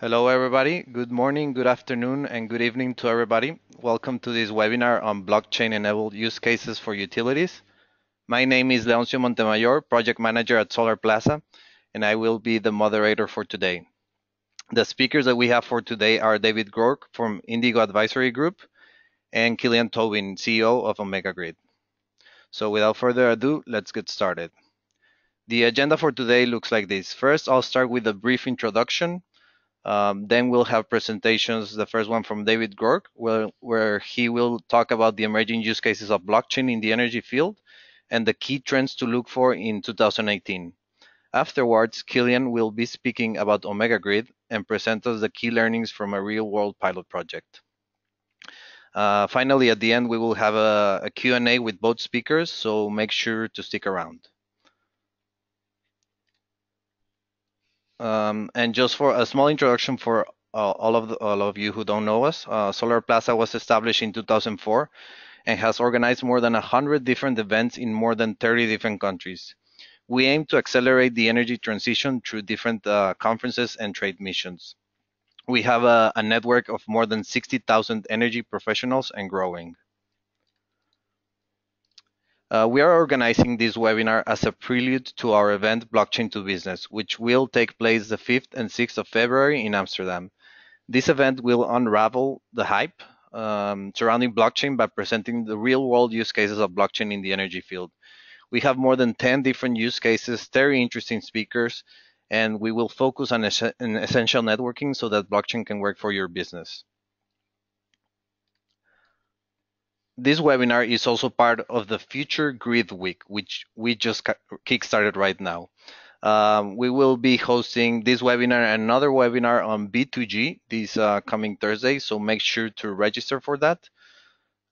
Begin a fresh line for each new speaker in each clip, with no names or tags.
Hello, everybody. Good morning, good afternoon, and good evening to everybody. Welcome to this webinar on blockchain-enabled use cases for utilities. My name is Leoncio Montemayor, Project Manager at Solarplaza, and I will be the moderator for today. The speakers that we have for today are David Groarke from Indigo Advisory Group and Killian Tobin, CEO of Omega Grid. So without further ado, let's get started. The agenda for today looks like this. First, I'll start with a brief introduction. Then we'll have presentations, the first one from David Groarke, where he will talk about the emerging use cases of blockchain in the energy field and the key trends to look for in 2018. Afterwards, Killian will be speaking about Omega Grid and present us the key learnings from a real-world pilot project. Finally, at the end, we will have a Q&A with both speakers, so make sure to stick around. And just for a small introduction for all of you who don't know us, Solarplaza was established in 2004 and has organized more than 100 different events in more than 30 different countries. We aim to accelerate the energy transition through different conferences and trade missions. We have a network of more than 60,000 energy professionals and growing. We are organizing this webinar as a prelude to our event Blockchain to Business, which will take place the 5th and 6th of February in Amsterdam. This event will unravel the hype surrounding blockchain by presenting the real-world use cases of blockchain in the energy field. We have more than 10 different use cases, very interesting speakers, and we will focus on essential networking so that blockchain can work for your business. This webinar is also part of the Future Grid Week, which we just kickstarted right now. We will be hosting this webinar and another webinar on B2G this coming Thursday, so make sure to register for that.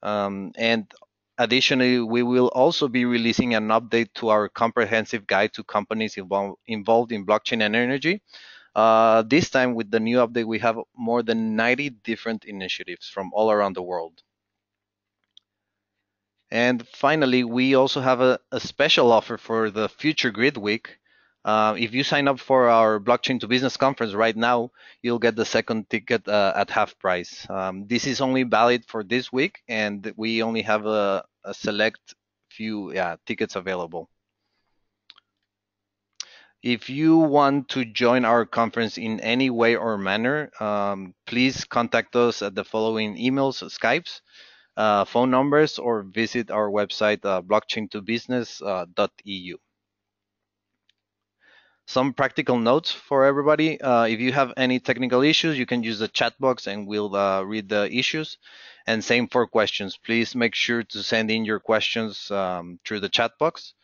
And additionally, we will also be releasing an update to our comprehensive guide to companies involved in blockchain and energy. This time with the new update, we have more than 90 different initiatives from all around the world. And finally, we also have a special offer for the Future Grid Week. If you sign up for our Blockchain to Business conference right now, you'll get the second ticket at half price. This is only valid for this week, and we only have a select few tickets available. If you want to join our conference in any way or manner, please contact us at the following emails, Skypes, phone numbers, or visit our website, blockchaintobusiness.eu. Some practical notes for everybody. If you have any technical issues, you can use the chat box and we'll read the issues. And same for questions. Please make sure to send in your questions through the chat box.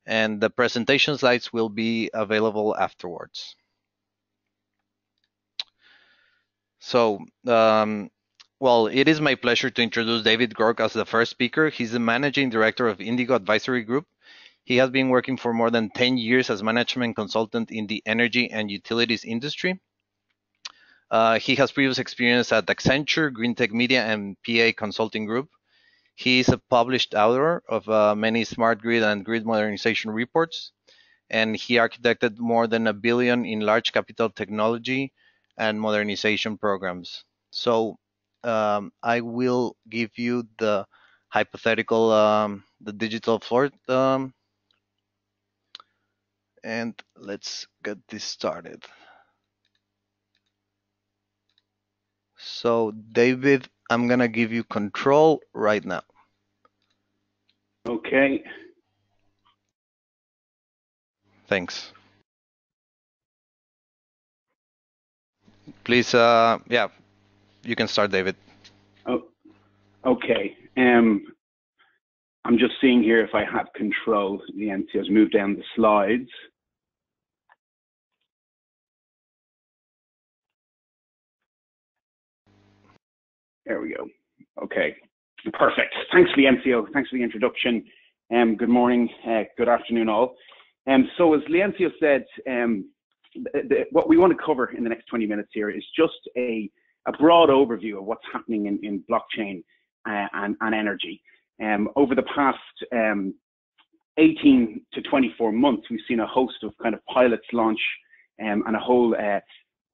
And the presentation slides will be available afterwards. So, well, it is my pleasure to introduce David Groarke as the first speaker. He's the Managing Director of Indigo Advisory Group. He has been working for more than 10 years as management consultant in the energy and utilities industry. He has previous experience at Accenture, Greentech Media, and PA Consulting Group. He is a published author of many smart grid and grid modernization reports, and he architected more than $1 billion in large capital technology and modernization programs. So I will give you the hypothetical, the digital floor, and let's get this started. So David, I'm gonna give you control right now.
Okay.
Thanks. Please, yeah, you can start, David.
Oh, okay. I'm just seeing here if I have control. The NC has moved down the slides. There we go. Okay, perfect. Thanks for the NCO. Thanks for the introduction. Good morning, good afternoon all. So as Leoncio said, what we want to cover in the next 20 minutes here is just a broad overview of what's happening in blockchain and energy. Over the past 18 to 24 months, we've seen a host of kind of pilots launch and a whole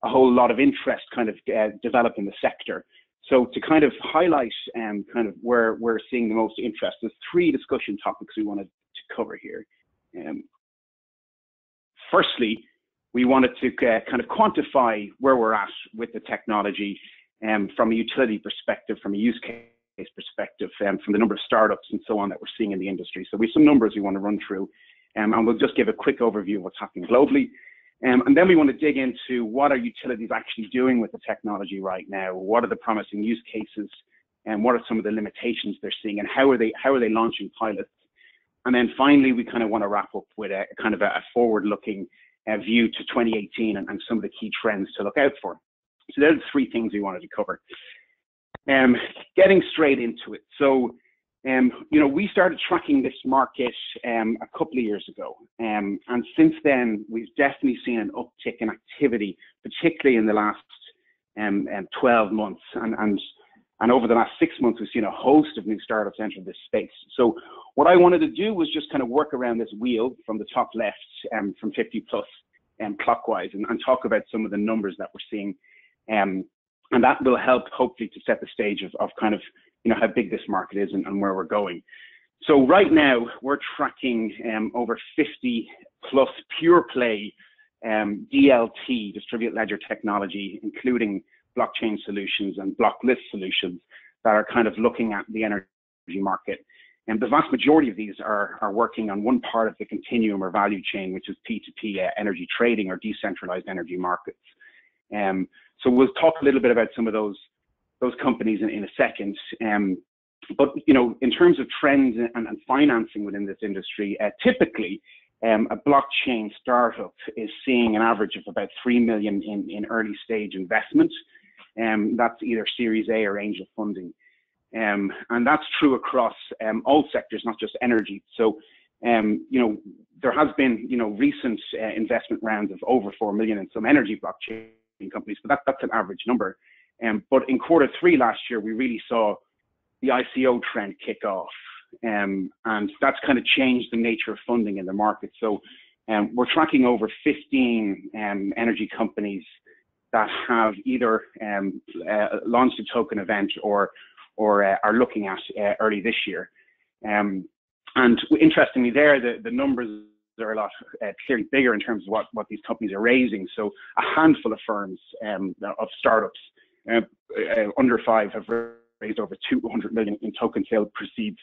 a whole lot of interest kind of develop in the sector. So to kind of highlight kind of where we're seeing the most interest, there's 3 discussion topics we wanted to cover here. Firstly, we wanted to kind of quantify where we're at with the technology from a utility perspective, from a use case perspective, from the number of startups and so on that we're seeing in the industry. So we have some numbers we want to run through, and we'll just give a quick overview of what's happening globally. And then we want to dig into what are utilities actually doing with the technology right now? What are the promising use cases, and what are some of the limitations they're seeing, and how are they launching pilots? And then finally, we kind of want to wrap up with a kind of a forward-looking view to 2018 and some of the key trends to look out for. So there's the 3 things we wanted to cover. Getting straight into it. So, you know, we started tracking this market a couple of years ago. And since then, we've definitely seen an uptick in activity, particularly in the last 12 months. And over the last 6 months, we've seen a host of new startups enter this space. So what I wanted to do was just kind of work around this wheel from the top left, from 50 plus clockwise, and talk about some of the numbers that we're seeing. And that will help hopefully to set the stage of kind of, you know, how big this market is and where we're going. So right now we're tracking over 50 plus pure play DLT, distributed ledger technology, including blockchain solutions and blocklist solutions that are kind of looking at the energy market. And the vast majority of these are working on one part of the continuum or value chain, which is P2P energy trading or decentralized energy markets. So we'll talk a little bit about some of those companies in a second. But you know, in terms of trends and financing within this industry, typically a blockchain startup is seeing an average of about 3 million in early stage investment. That's either Series A or angel funding. And that's true across all sectors, not just energy. So, you know, there has been, you know, recent investment rounds of over 4 million in some energy blockchain companies, but that's an average number. But in Q3 last year, we really saw the ICO trend kick off. And that's kind of changed the nature of funding in the market. So we're tracking over 15 energy companies that have either launched a token event or are looking at early this year. And interestingly there, the numbers are a lot clearly bigger in terms of what these companies are raising. So a handful of firms of startups under 5 have raised over 200 million in token sale proceeds.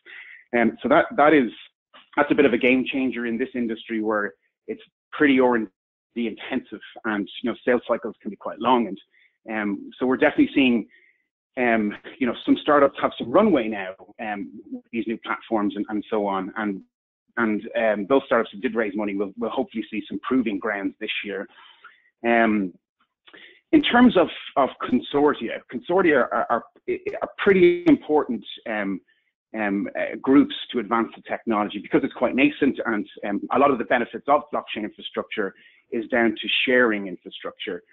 So that's a bit of a game changer in this industry where it's pretty R&D intensive, and you know, sales cycles can be quite long. And so we're definitely seeing you know, some startups have some runway now with these new platforms and so on. And those startups that did raise money will hopefully see some proving grounds this year. In terms of consortia are pretty important groups to advance the technology because it's quite nascent, and a lot of the benefits of blockchain infrastructure is down to sharing infrastructure.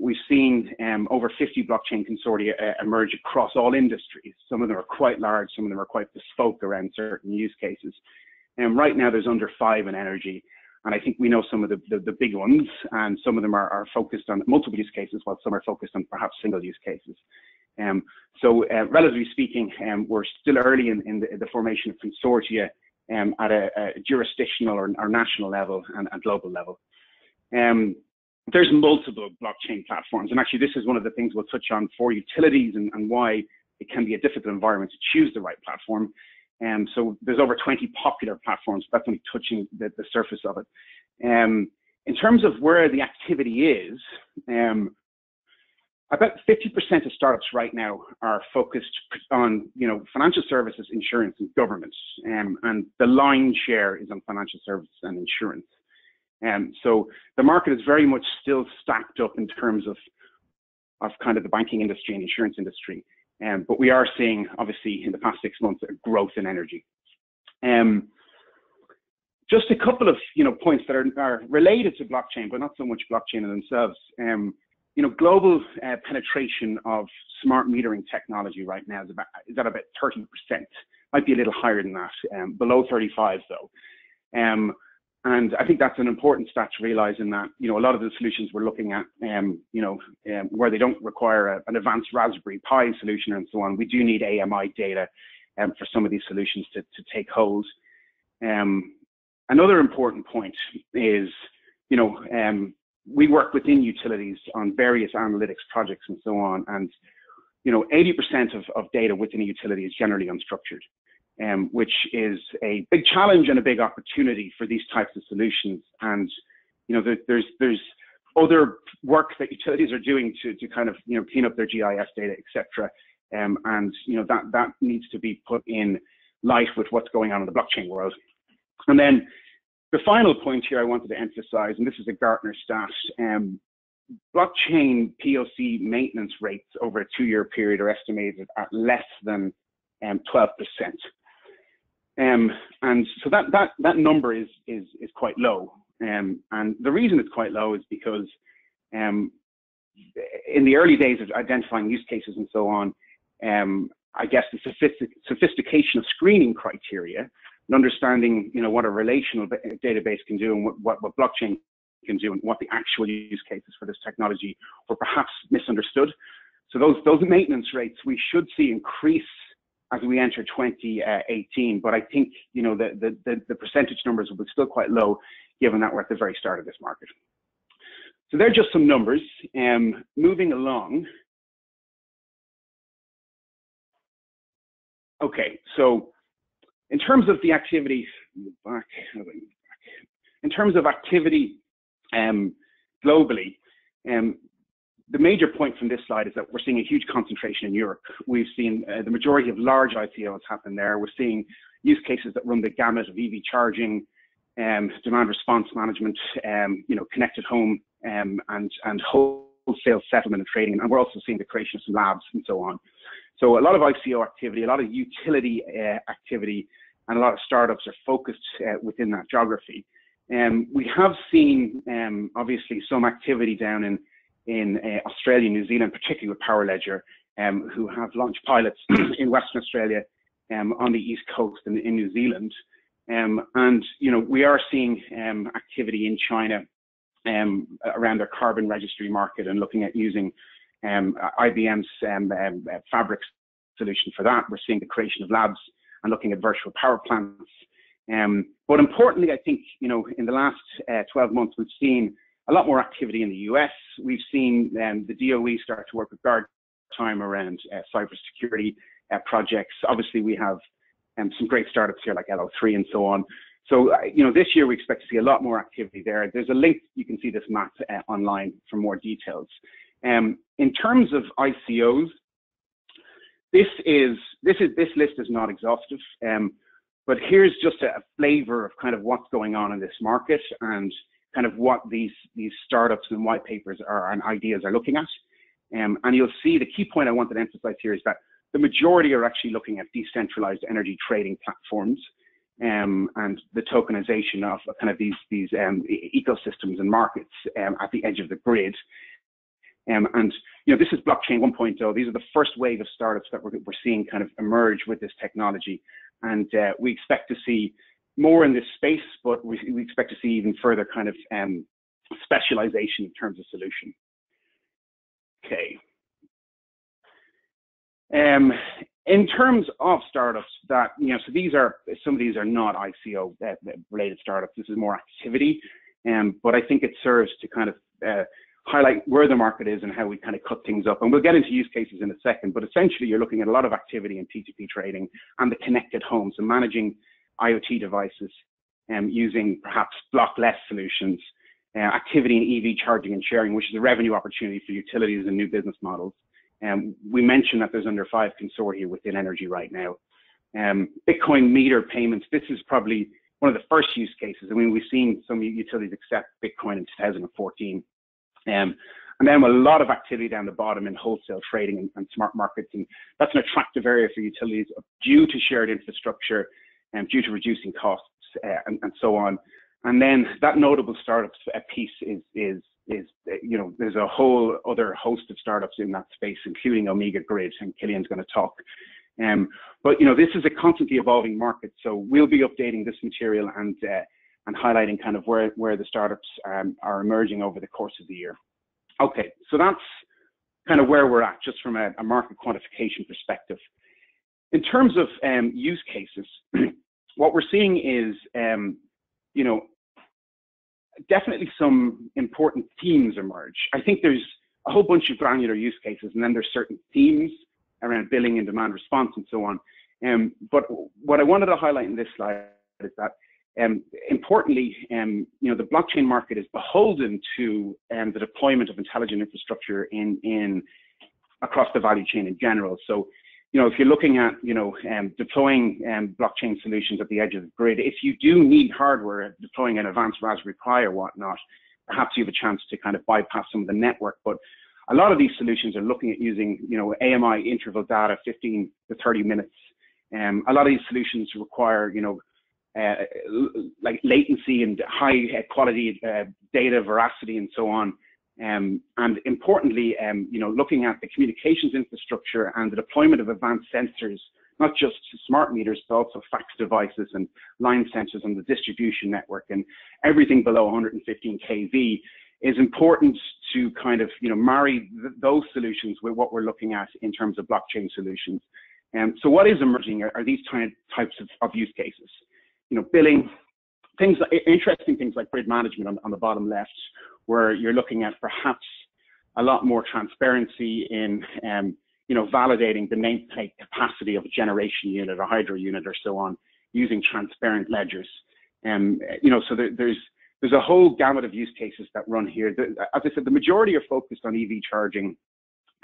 We've seen over 50 blockchain consortia emerge across all industries. Some of them are quite large, some of them are quite bespoke around certain use cases. Right now there's under 5 in energy, and I think we know some of the big ones, and some of them are focused on multiple use cases, while some are focused on perhaps single use cases. So relatively speaking, we're still early in the formation of consortia at a jurisdictional or national level and global level. There's multiple blockchain platforms, and actually this is one of the things we'll touch on for utilities and why it can be a difficult environment to choose the right platform. So there's over 20 popular platforms, but that's only touching the surface of it. In terms of where the activity is, about 50% of startups right now are focused on, you know, financial services, insurance, and government, and the lion's share is on financial services and insurance. So the market is very much still stacked up in terms of kind of the banking industry and insurance industry. But we are seeing, obviously, in the past 6 months, a growth in energy. Just a couple of, you know, points that are related to blockchain, but not so much blockchain in themselves. You know, global penetration of smart metering technology right now is at about 30%. Might be a little higher than that, below 35 though. And I think that's an important stat to realize in that, you know, a lot of the solutions we're looking at, where they don't require an advanced Raspberry Pi solution and so on, we do need AMI data for some of these solutions to take hold. Another important point is, you know, we work within utilities on various analytics projects and so on. And, you know, 80% of data within a utility is generally unstructured, which is a big challenge and a big opportunity for these types of solutions. And, you know, there's other work that utilities are doing to kind of, you know, clean up their GIS data, et cetera. And, you know, that needs to be put in light with what's going on in the blockchain world. And then the final point here I wanted to emphasize, and this is a Gartner stat, blockchain POC maintenance rates over a 2-year period are estimated at less than 12%. And so that number is quite low. And the reason it's quite low is because in the early days of identifying use cases and so on, I guess the sophistication of screening criteria and understanding, you know, what a relational database can do and what blockchain can do and what the actual use cases for this technology were perhaps misunderstood. So those maintenance rates we should see increase as we enter 2018, but I think, you know, the percentage numbers will be still quite low given that we're at the very start of this market. So they're just some numbers. Moving along. Okay, so in terms of the activity, in terms of activity globally, the major point from this slide is that we're seeing a huge concentration in Europe. We've seen the majority of large ICOs happen there. We're seeing use cases that run the gamut of EV charging, demand response management, you know, connected home, and wholesale settlement and trading. And we're also seeing the creation of some labs and so on. So a lot of ICO activity, a lot of utility activity, and a lot of startups are focused within that geography. We have seen, obviously, some activity down in Australia, New Zealand, particularly with Power Ledger, who have launched pilots in Western Australia, on the East Coast and in New Zealand. And, you know, we are seeing activity in China around their carbon registry market and looking at using IBM's Fabric solution for that. We're seeing the creation of labs and looking at virtual power plants. But importantly, I think, you know, in the last 12 months, we've seen a lot more activity in the US. We've seen the DOE start to work with guard time around cybersecurity projects. Obviously, we have some great startups here like LO3 and so on. So, you know, this year we expect to see a lot more activity there. There's a link, you can see this map online for more details. In terms of ICOs, this list is not exhaustive, but here's just a flavor of kind of what's going on in this market and kind of what these startups and white papers are and ideas are looking at. And you'll see the key point I wanted to emphasize here is that the majority are actually looking at decentralized energy trading platforms and the tokenization of kind of these ecosystems and markets at the edge of the grid. And, you know, this is blockchain 1.0. These are the first wave of startups that we're seeing kind of emerge with this technology. And we expect to see more in this space, but we expect to see even further kind of specialization in terms of solution. Okay. In terms of startups that, you know, so some of these are not ICO related startups. This is more activity. But I think it serves to kind of highlight where the market is and how we kind of cut things up. And we'll get into use cases in a second, but essentially you're looking at a lot of activity in P2P trading and the connected home. So managing IoT devices using perhaps blockless solutions, activity in EV charging and sharing, which is a revenue opportunity for utilities and new business models. We mentioned that there's under 5 consortia within energy right now. Bitcoin meter payments, this is probably one of the first use cases. I mean, we've seen some utilities accept Bitcoin in 2014. And then a lot of activity down the bottom in wholesale trading and smart markets. And that's an attractive area for utilities due to shared infrastructure and due to reducing costs and so on. And then that notable startups piece is, you know, there's a whole other host of startups in that space, including Omega Grid, and Killian's going to talk. But, you know, this is a constantly evolving market. So we'll be updating this material and and highlighting kind of where the startups are emerging over the course of the year. Okay, so that's kind of where we're at, just from a market quantification perspective. In terms of use cases, what we're seeing is, you know, definitely some important themes emerge. I think there's a whole bunch of granular use cases, and then there's certain themes around billing and demand response and so on. But what I wanted to highlight in this slide is that, importantly, you know, the blockchain market is beholden to the deployment of intelligent infrastructure in across the value chain in general. So, you know, if you're looking at, you know, deploying blockchain solutions at the edge of the grid, if you do need hardware, deploying an advanced Raspberry Pi or whatnot, perhaps you have a chance to kind of bypass some of the network. But a lot of these solutions are looking at using, you know, AMI interval data, 15 to 30 minutes. A lot of these solutions require, you know, like latency and high quality data veracity and so on. And importantly, you know, looking at the communications infrastructure and the deployment of advanced sensors, not just smart meters, but also fax devices and line sensors on the distribution network, and everything below 115 kV is important to kind of, you know, marry those solutions with what we're looking at in terms of blockchain solutions. So what is emerging are these types of use cases. You know, billing, things, interesting things like grid management on the bottom left, where you're looking at perhaps a lot more transparency in, you know, validating the nameplate capacity of a generation unit, a hydro unit, or so on, using transparent ledgers. You know, so there's a whole gamut of use cases that run here. As I said, the majority are focused on EV charging,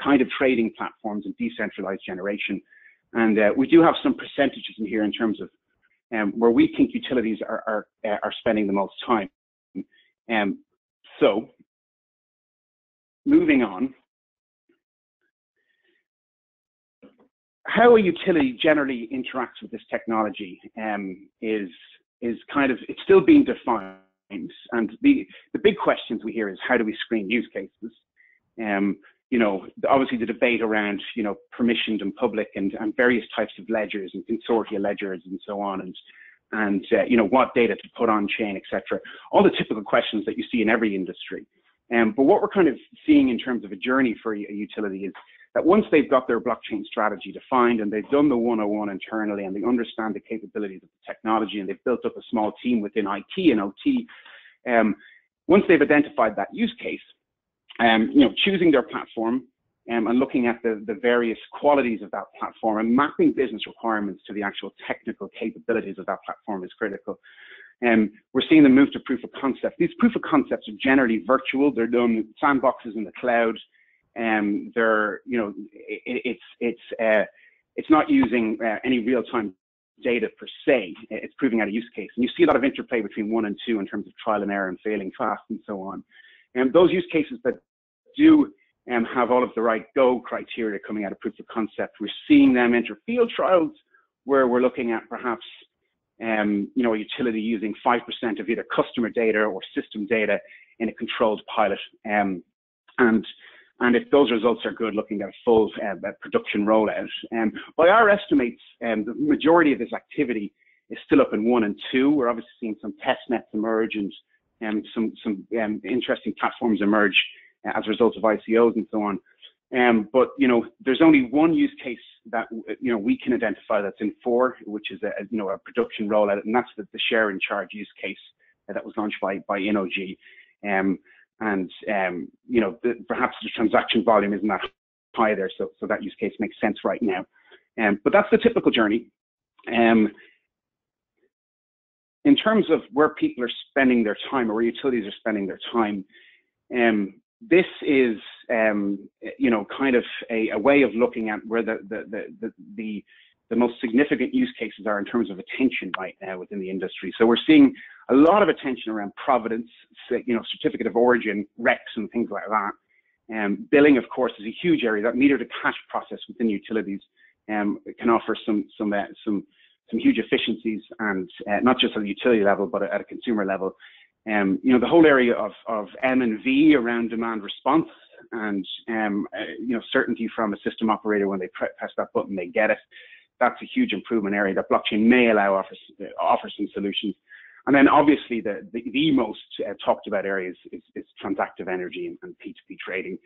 kind of trading platforms and decentralized generation. And we do have some percentages in here in terms of where we think utilities are spending the most time. So moving on, how a utility generally interacts with this technology is kind of, it's still being defined. And the big questions we hear is, how do we screen use cases? You know, obviously the debate around, you know, permissioned and public and various types of ledgers and consortia ledgers and so on, and you know, what data to put on chain, etc. All the typical questions that you see in every industry. But what we're kind of seeing in terms of a journey for a utility is that once they've got their blockchain strategy defined and they've done the 101 internally and they understand the capabilities of the technology and they've built up a small team within IT and OT, once they've identified that use case, you know, choosing their platform and looking at the various qualities of that platform and mapping business requirements to the actual technical capabilities of that platform is critical. We're seeing them move to proof of concept. These proof of concepts are generally virtual. They're done sandboxes in the cloud. They're, you know, it's not using any real-time data per se. It's proving out a use case. And you see a lot of interplay between 1 and 2 in terms of trial and error and failing fast and so on. And those use cases that do have all of the right go criteria coming out of proof of concept, we're seeing them enter field trials where we're looking at perhaps you know, a utility using 5% of either customer data or system data in a controlled pilot. And if those results are good, looking at a full production rollout. By our estimates, the majority of this activity is still up in 1 and 2. We're obviously seeing some test nets emerge and some interesting platforms emerge as a result of ICOs and so on. But, you know, there's only one use case that, you know, we can identify that's in 4, which is you know, a production rollout, and that's the share in charge use case that was launched by INOG. You know, perhaps the transaction volume isn't that high there, so that use case makes sense right now. But that's the typical journey. In terms of where people are spending their time or where utilities are spending their time, this is, you know, kind of a way of looking at where the most significant use cases are in terms of attention right now within the industry. So we're seeing a lot of attention around provenance, you know, certificate of origin, RECs and things like that. Billing, of course, is a huge area. That meter to cash process within utilities can offer some huge efficiencies, and not just at the utility level, but at a consumer level. You know, the whole area of M&V around demand response and, you know, certainty from a system operator when they press that button, they get it. That's a huge improvement area that blockchain may allow offer some solutions. And then obviously the most talked about areas is transactive energy and P2P trading,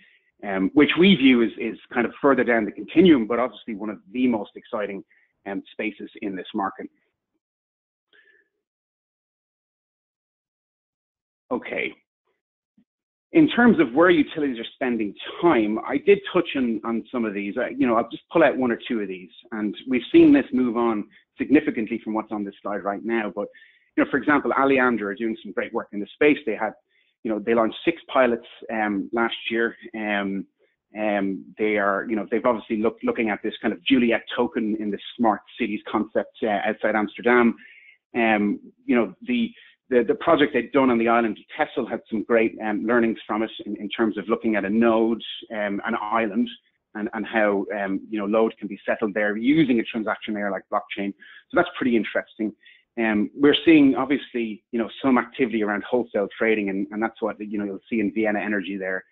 which we view is kind of further down the continuum, but obviously one of the most exciting spaces in this market. Okay. In terms of where utilities are spending time, I did touch on some of these. I'll just pull out one or two of these, and we've seen this move on significantly from what's on this slide right now. But for example, Alliander are doing some great work in the space. They had, they launched 6 pilots last year. They are, they've obviously looking at this kind of Juliet token in the smart cities concept outside Amsterdam. The project they'd done on the island of Texel had some great learnings from it in terms of looking at a node, an island, and how load can be settled there using a transaction layer like blockchain. So that's pretty interesting. We're seeing obviously some activity around wholesale trading, and that's what you'll see in Vienna Energy there.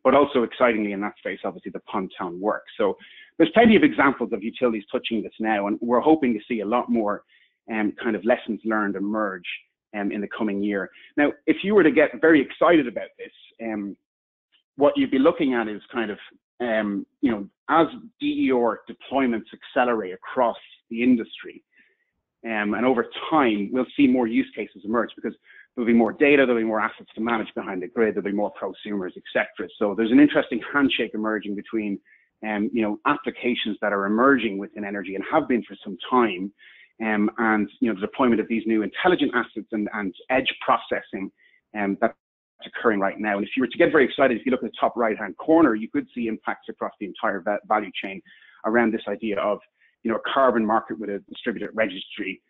But also excitingly in that space, obviously the Pond Town work. So there's plenty of examples of utilities touching this now, and we're hoping to see a lot more kind of lessons learned emerge in the coming year. Now, if you were to get very excited about this, what you'd be looking at is kind of, as DER deployments accelerate across the industry, and over time, we'll see more use cases emerge because there'll be more data, there'll be more assets to manage behind the grid, there'll be more prosumers, etc. So there's an interesting handshake emerging between, applications that are emerging within energy and have been for some time, and the deployment of these new intelligent assets and edge processing that's occurring right now. And if you were to get very excited, if you look at the top right-hand corner, you could see impacts across the entire value chain around this idea of a carbon market with a distributed registry,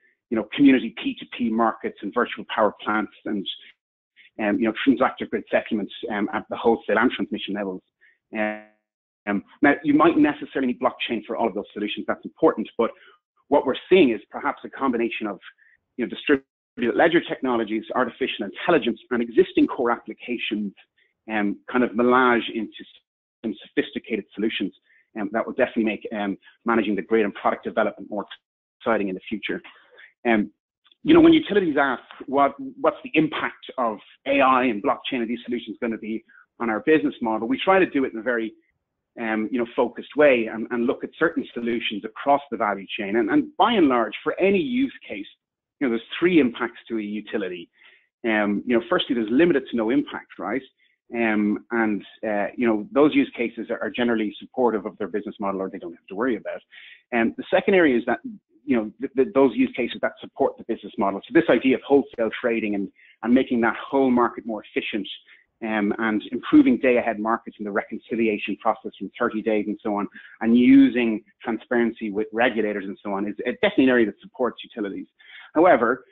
community P2P markets and virtual power plants, and transactor grid settlements at the wholesale and transmission levels. Now, you might necessarily need blockchain for all of those solutions. That's important, but what we're seeing is perhaps a combination of distributed ledger technologies, artificial intelligence, and existing core applications, kind of melange into some sophisticated solutions that will definitely make managing the grid and product development more exciting in the future. When utilities ask what's the impact of AI and blockchain and these solutions going to be on our business model, we try to do it in a very focused way and look at certain solutions across the value chain. And by and large, for any use case, there's 3 impacts to a utility. Firstly, there's limited to no impact, right? Those use cases are generally supportive of their business model, or they don't have to worry about. The second area is that, those use cases that support the business model. So this idea of wholesale trading and making that whole market more efficient, and improving day-ahead markets in the reconciliation process from 30 days and so on, and using transparency with regulators and so on is definitely an area that supports utilities. However,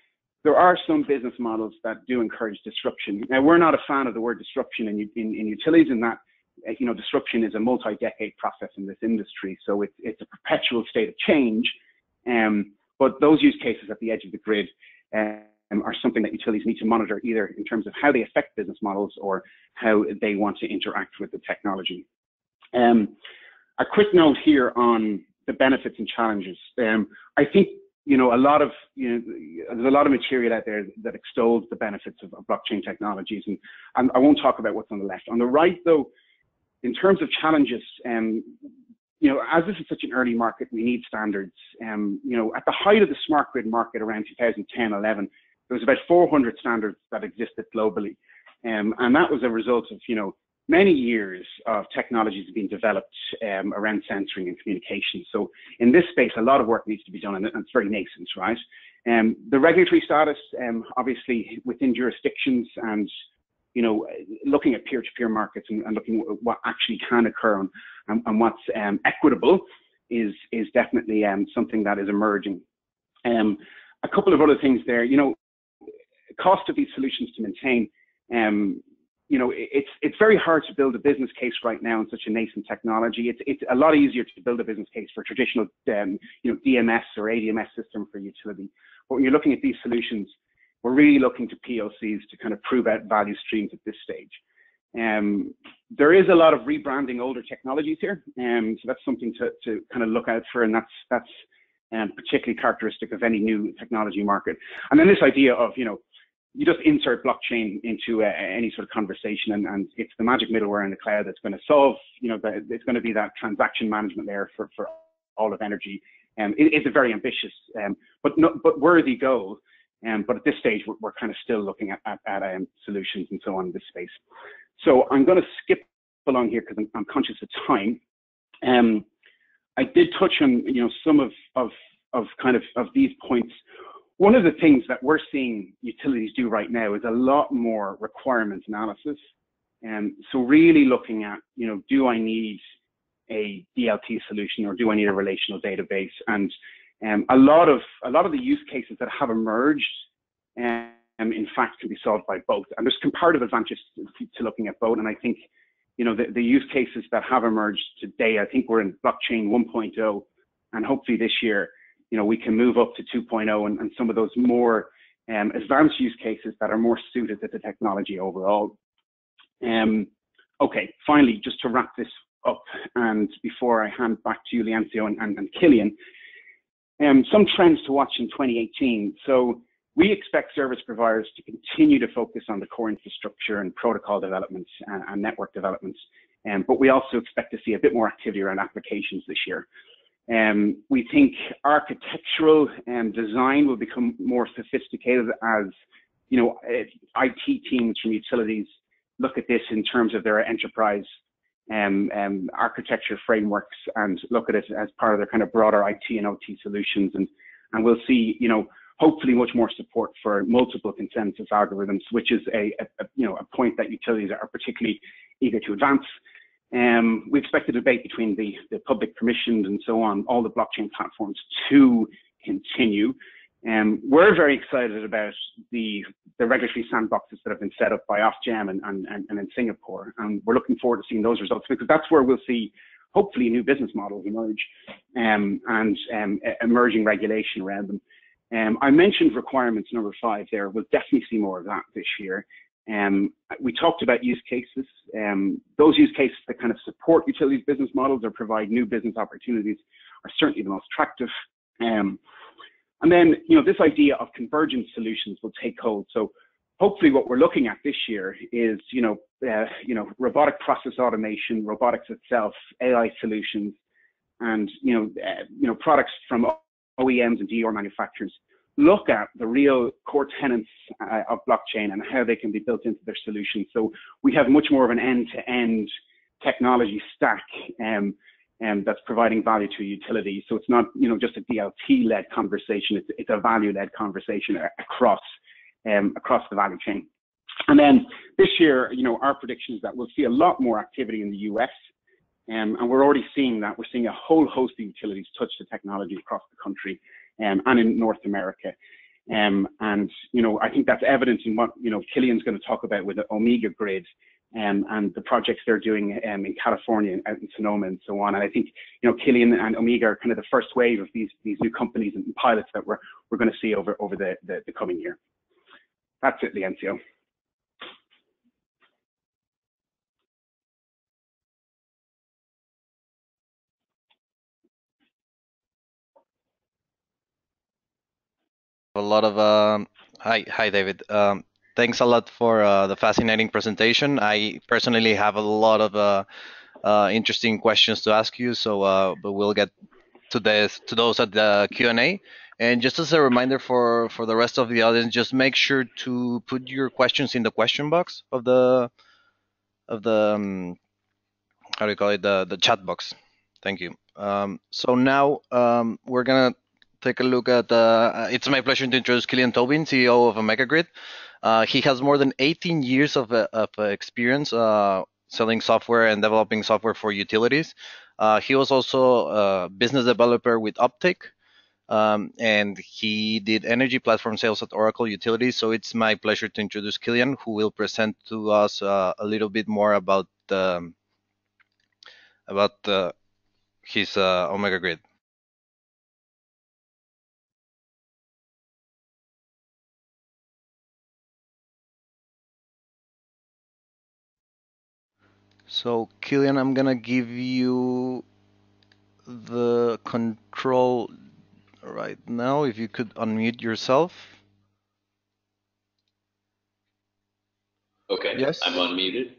there are some business models that do encourage disruption. Now, we're not a fan of the word disruption in utilities, in that disruption is a multi-decade process in this industry, so it's a perpetual state of change. But those use cases at the edge of the grid are something that utilities need to monitor, either in terms of how they affect business models or how they want to interact with the technology. A quick note here on the benefits and challenges. I think there's a lot of material out there that extols the benefits of blockchain technologies, and I won't talk about what's on the left. On the right, though, in terms of challenges, as this is such an early market, we need standards. At the height of the smart grid market around 2010-11, there was about 400 standards that existed globally. And that was a result of, many years of technologies being developed around sensoring and communication. So in this space, a lot of work needs to be done, and it's very nascent, right? The regulatory status, obviously within jurisdictions, and looking at peer-to-peer markets and looking at what actually can occur and what's equitable is definitely something that is emerging. A couple of other things there, cost of these solutions to maintain. It's very hard to build a business case right now in such a nascent technology. It's a lot easier to build a business case for traditional, DMS or ADMS system for utility. But when you're looking at these solutions, we're really looking to POCs to kind of prove out value streams at this stage. There is a lot of rebranding older technologies here, so that's something to kind of look out for, and that's particularly characteristic of any new technology market. And then this idea of, you just insert blockchain into any sort of conversation, and it's the magic middleware in the cloud that's going to solve, it's going to be that transaction management layer for all of energy. It's a very ambitious but worthy goal. But at this stage, we're kind of still looking at solutions and so on in this space. So I'm going to skip along here because I'm conscious of time. I did touch on some of these points. One of the things that we're seeing utilities do right now is a lot more requirements analysis. So really looking at, do I need a DLT solution or do I need a relational database? And a lot of the use cases that have emerged, in fact, can be solved by both. And there's comparative advantages to looking at both. And I think, the use cases that have emerged today, I think we're in blockchain 1.0, and hopefully this year, we can move up to 2.0 and some of those more advanced use cases that are more suited to the technology overall. Okay, finally, just to wrap this up, and before I hand back to you, Leoncio and Killian, some trends to watch in 2018. So we expect service providers to continue to focus on the core infrastructure and protocol developments and network developments, but we also expect to see a bit more activity around applications this year. We think architectural design will become more sophisticated as, IT teams from utilities look at this in terms of their enterprise architecture frameworks and look at it as part of their kind of broader IT and OT solutions. And we'll see, hopefully much more support for multiple consensus algorithms, which is a point that utilities are particularly eager to advance. We expect the debate between the public permissioned and so on, all the blockchain platforms to continue. We're very excited about the regulatory sandboxes that have been set up by Ofgem and in Singapore. And we're looking forward to seeing those results, because that's where we'll see hopefully new business models emerge and emerging regulation around them. I mentioned requirements number 5 there. We'll definitely see more of that this year. We talked about use cases. Those use cases that kind of support utilities business models or provide new business opportunities are certainly the most attractive. And then, this idea of convergent solutions will take hold. So hopefully what we're looking at this year is, robotic process automation, robotics itself, AI solutions, and, products from OEMs and DER manufacturers look at the real core tenets of blockchain and how they can be built into their solutions. So we have much more of an end-to-end technology stack that's providing value to a utility. So it's not, just a DLT-led conversation. It's a value-led conversation across the value chain. And then this year, our prediction is that we'll see a lot more activity in the US. And we're already seeing that. We're seeing a whole host of utilities touch the technology across the country and in North America. And, I think that's evident in what, Killian's going to talk about with the Omega Grid and the projects they're doing in California, out in Sonoma and so on. And I think, Killian and Omega are kind of the first wave of these new companies and pilots that we're going to see over the coming year. That's it, Leoncio.
A lot of hi David. Thanks a lot for the fascinating presentation. I personally have a lot of interesting questions to ask you, so but we'll get to those at the Q&A. And just as a reminder for the rest of the audience, just make sure to put your questions in the question box of the how do you call it, the chat box. Thank you. So now we're gonna take a look at, it's my pleasure to introduce Killian Tobin, CEO of Omega Grid. He has more than 18 years of experience selling software and developing software for utilities. He was also a business developer with Uptake, and he did energy platform sales at Oracle Utilities. So it's my pleasure to introduce Killian, who will present to us a little bit more about his Omega Grid. So Killian, I'm gonna give you the control Right now, if you could unmute yourself.
Okay,
Yes.
I'm unmuted.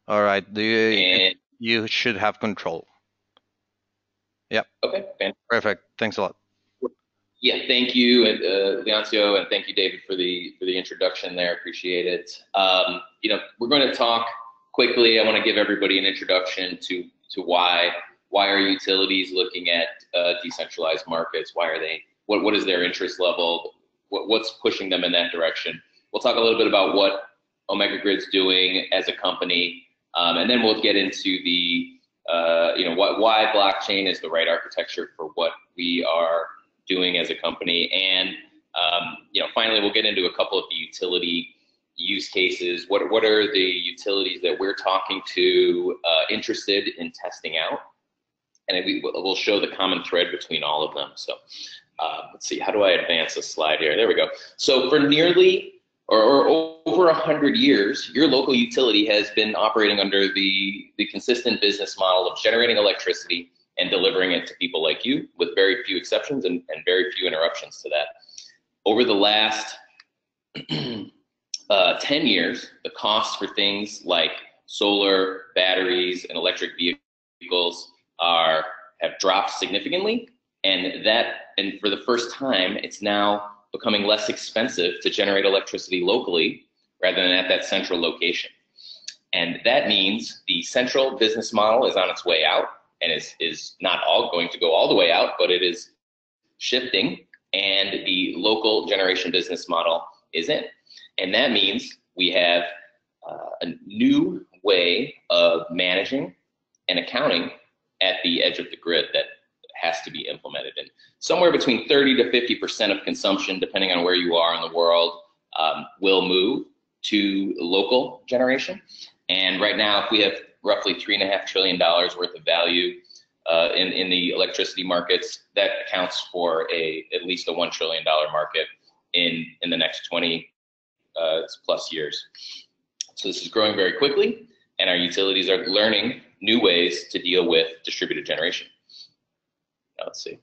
All right.
And
You should have control. Yep.
okay,
Perfect. Thanks a lot.
yeah, thank you, Leoncio, and thank you, David, for the introduction there. Appreciate it. We're going to talk quickly. I want to give everybody an introduction to why are utilities looking at decentralized markets? Why are they? What is their interest level? What's pushing them in that direction? We'll talk a little bit about what Omega Grid's doing as a company, and then we'll get into the why blockchain is the right architecture for what we are doing as a company, and finally we'll get into a couple of the utility use cases. What are the utilities that we're talking to interested in testing out, and we'll show the common thread between all of them. So let's see, how do I advance a slide here? There we go. So for nearly or over 100 years, your local utility has been operating under the consistent business model of generating electricity and delivering it to people like you, with very few exceptions and very few interruptions to that. Over the last 10 years, the costs for things like solar, batteries, and electric vehicles have dropped significantly, and for the first time, it's now becoming less expensive to generate electricity locally rather than at that central location. And that means the central business model is on its way out, and is not all going to go all the way out, but it is shifting, and the local generation business model is in. And that means we have a new way of managing and accounting at the edge of the grid that has to be implemented. And somewhere between 30 to 50% of consumption, depending on where you are in the world, will move to local generation. And right now, if we have roughly $3.5 trillion worth of value in the electricity markets, that accounts for at least a $1 trillion market in the next 20 plus years. So this is growing very quickly, and our utilities are learning new ways to deal with distributed generation. Now, let's see.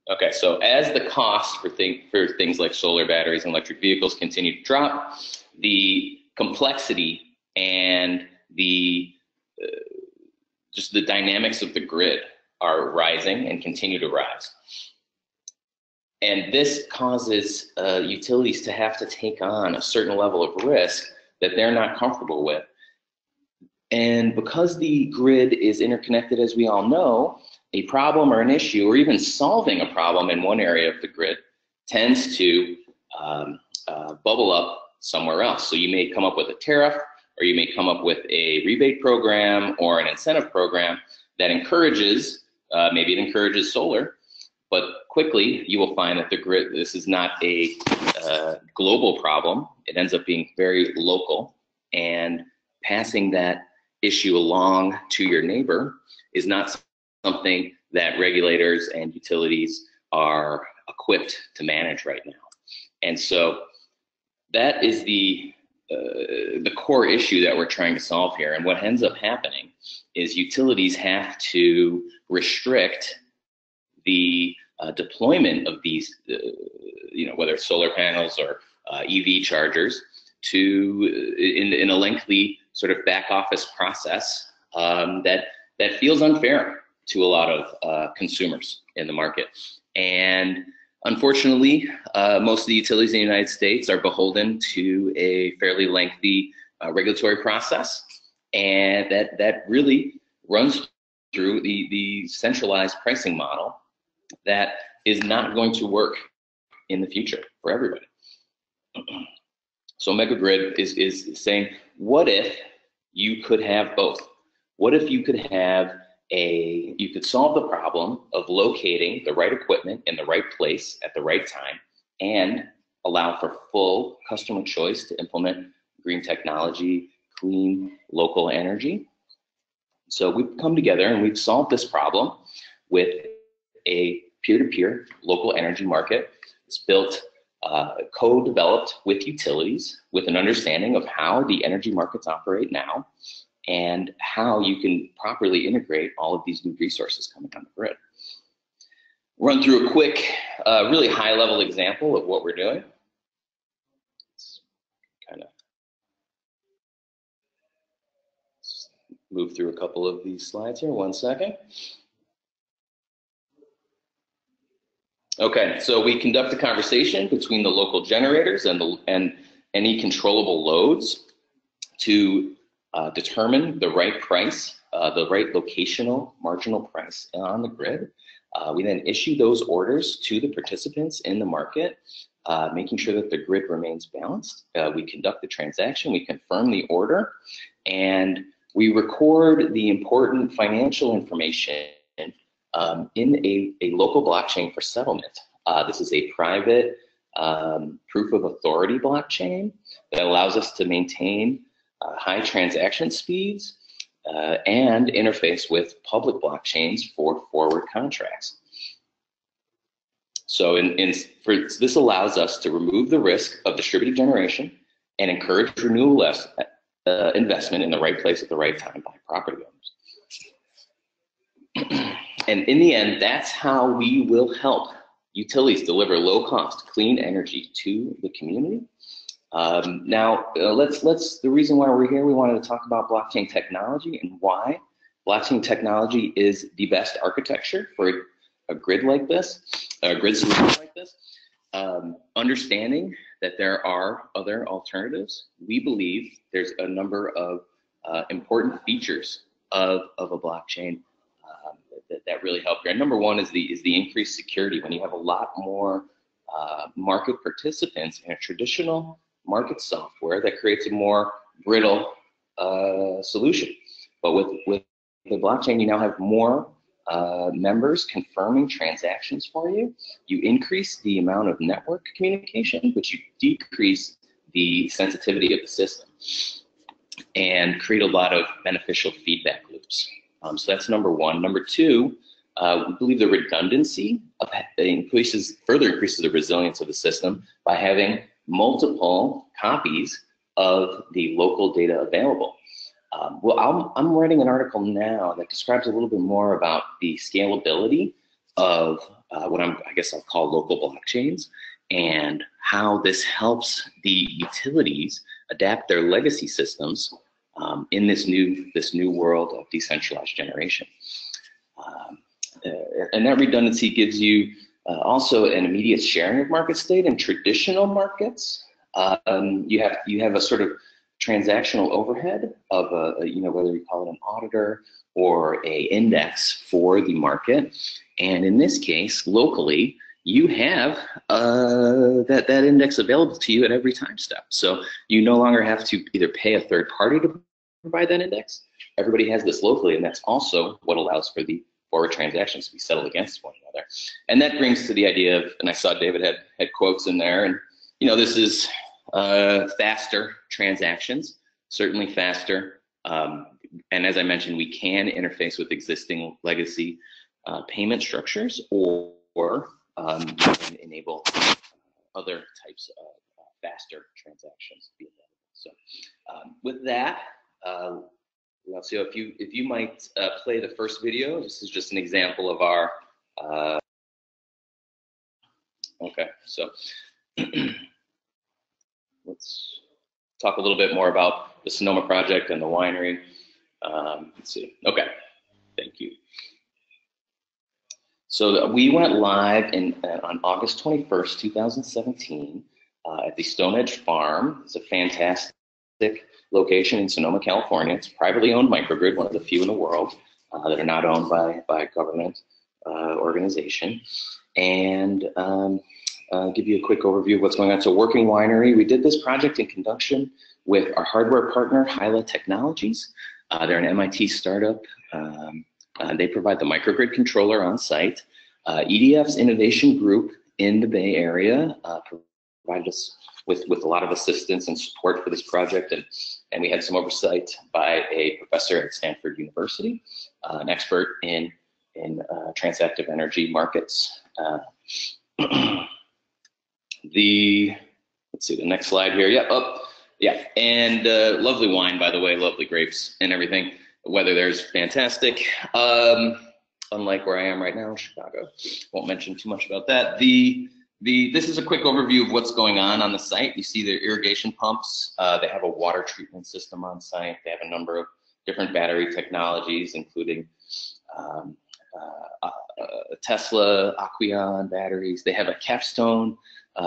Okay, so as the cost for things like solar, batteries, and electric vehicles continue to drop, the complexity and just the dynamics of the grid are rising and continue to rise. And this causes utilities to have to take on a certain level of risk that they're not comfortable with. And because the grid is interconnected, as we all know, a problem or an issue, or even solving a problem in one area of the grid, tends to bubble up somewhere else. So you may come up with a tariff, or you may come up with a rebate program or an incentive program that encourages, maybe it encourages solar, but quickly you will find that the grid, this is not a global problem. It ends up being very local, and passing that issue along to your neighbor is not something that regulators and utilities are equipped to manage right now. And so that is the core issue that we're trying to solve here. And what ends up happening is utilities have to restrict the deployment of these, whether it's solar panels or EV chargers, in a lengthy sort of back office process that feels unfair to a lot of consumers in the market. And unfortunately, most of the utilities in the United States are beholden to a fairly lengthy regulatory process, and that really runs through the centralized pricing model that is not going to work in the future for everybody. So Omega Grid is saying, what if you could have both? What if you could have you could solve the problem of locating the right equipment in the right place at the right time, and allow for full customer choice to implement green technology, clean local energy? So we've come together and we've solved this problem with a peer-to-peer local energy market. It's built, co-developed with utilities with an understanding of how the energy markets operate now, and how you can properly integrate all of these new resources coming on the grid. Run through a quick, really high-level example of what we're doing. Let's kind of move through a couple of these slides here. 1 second. Okay, so we conduct a conversation between the local generators and any controllable loads to determine the right price, the right locational marginal price on the grid. We then issue those orders to the participants in the market, making sure that the grid remains balanced. We conduct the transaction, we confirm the order, and we record the important financial information in a local blockchain for settlement. This is a private proof of authority blockchain that allows us to maintain high transaction speeds and interface with public blockchains for forward contracts. So this allows us to remove the risk of distributed generation and encourage renewable investment in the right place at the right time by property owners. And in the end, that's how we will help utilities deliver low-cost, clean energy to the community. The reason why we're here, we wanted to talk about blockchain technology and why blockchain technology is the best architecture for a grid like this, a grid solution like this. Understanding that there are other alternatives, we believe there's a number of important features of a blockchain that really help here. And number one is the increased security. When you have a lot more market participants in a traditional market software, that creates a more brittle solution. But with the blockchain, you now have more members confirming transactions for you. You increase the amount of network communication, but you decrease the sensitivity of the system and create a lot of beneficial feedback loops. So that's number one. Number two, we believe the redundancy further increases the resilience of the system by having multiple copies of the local data available. I'm writing an article now that describes a little bit more about the scalability of what I guess I'll call local blockchains, and how this helps the utilities adapt their legacy systems in this new world of decentralized generation. And that redundancy gives you also an immediate sharing of market state. In traditional markets, you have a sort of transactional overhead of whether you call it an auditor or a index for the market. And in this case, locally, you have that index available to you at every time step. So you no longer have to either pay a third party to provide that index. Everybody has this locally, and that's also what allows for the forward transactions to be settled against one another. And that brings to the idea of, and I saw David had quotes in there, and this is faster transactions, certainly faster. And as I mentioned, we can interface with existing legacy payment structures, or you can enable other types of faster transactions to be available. So with that, so if you might play the first video. This is just an example of our. Okay, so let's talk a little bit more about the Sonoma project and the winery. Let's see. Okay, thank you. So we went live on August 21st, 2017 at the Stone Edge Farm. It's a fantastic location in Sonoma, California. It's a privately owned microgrid, one of the few in the world that are not owned by a government organization. And give you a quick overview of what's going on. So working winery, we did this project in conjunction with our hardware partner, Hyla Technologies. They're an MIT startup. They provide the microgrid controller on site. EDF's innovation group in the Bay Area provided us with a lot of assistance and support for this project, and we had some oversight by a professor at Stanford University, an expert in transactive energy markets. Let's see the next slide here. Yep. Yeah, and lovely wine, by the way, lovely grapes and everything. The weather there's fantastic. Unlike where I am right now in Chicago. Won't mention too much about that. This is a quick overview of what's going on the site. You see the irrigation pumps. They have a water treatment system on site. They have a number of different battery technologies, including Tesla Aqueon batteries. They have a Capstone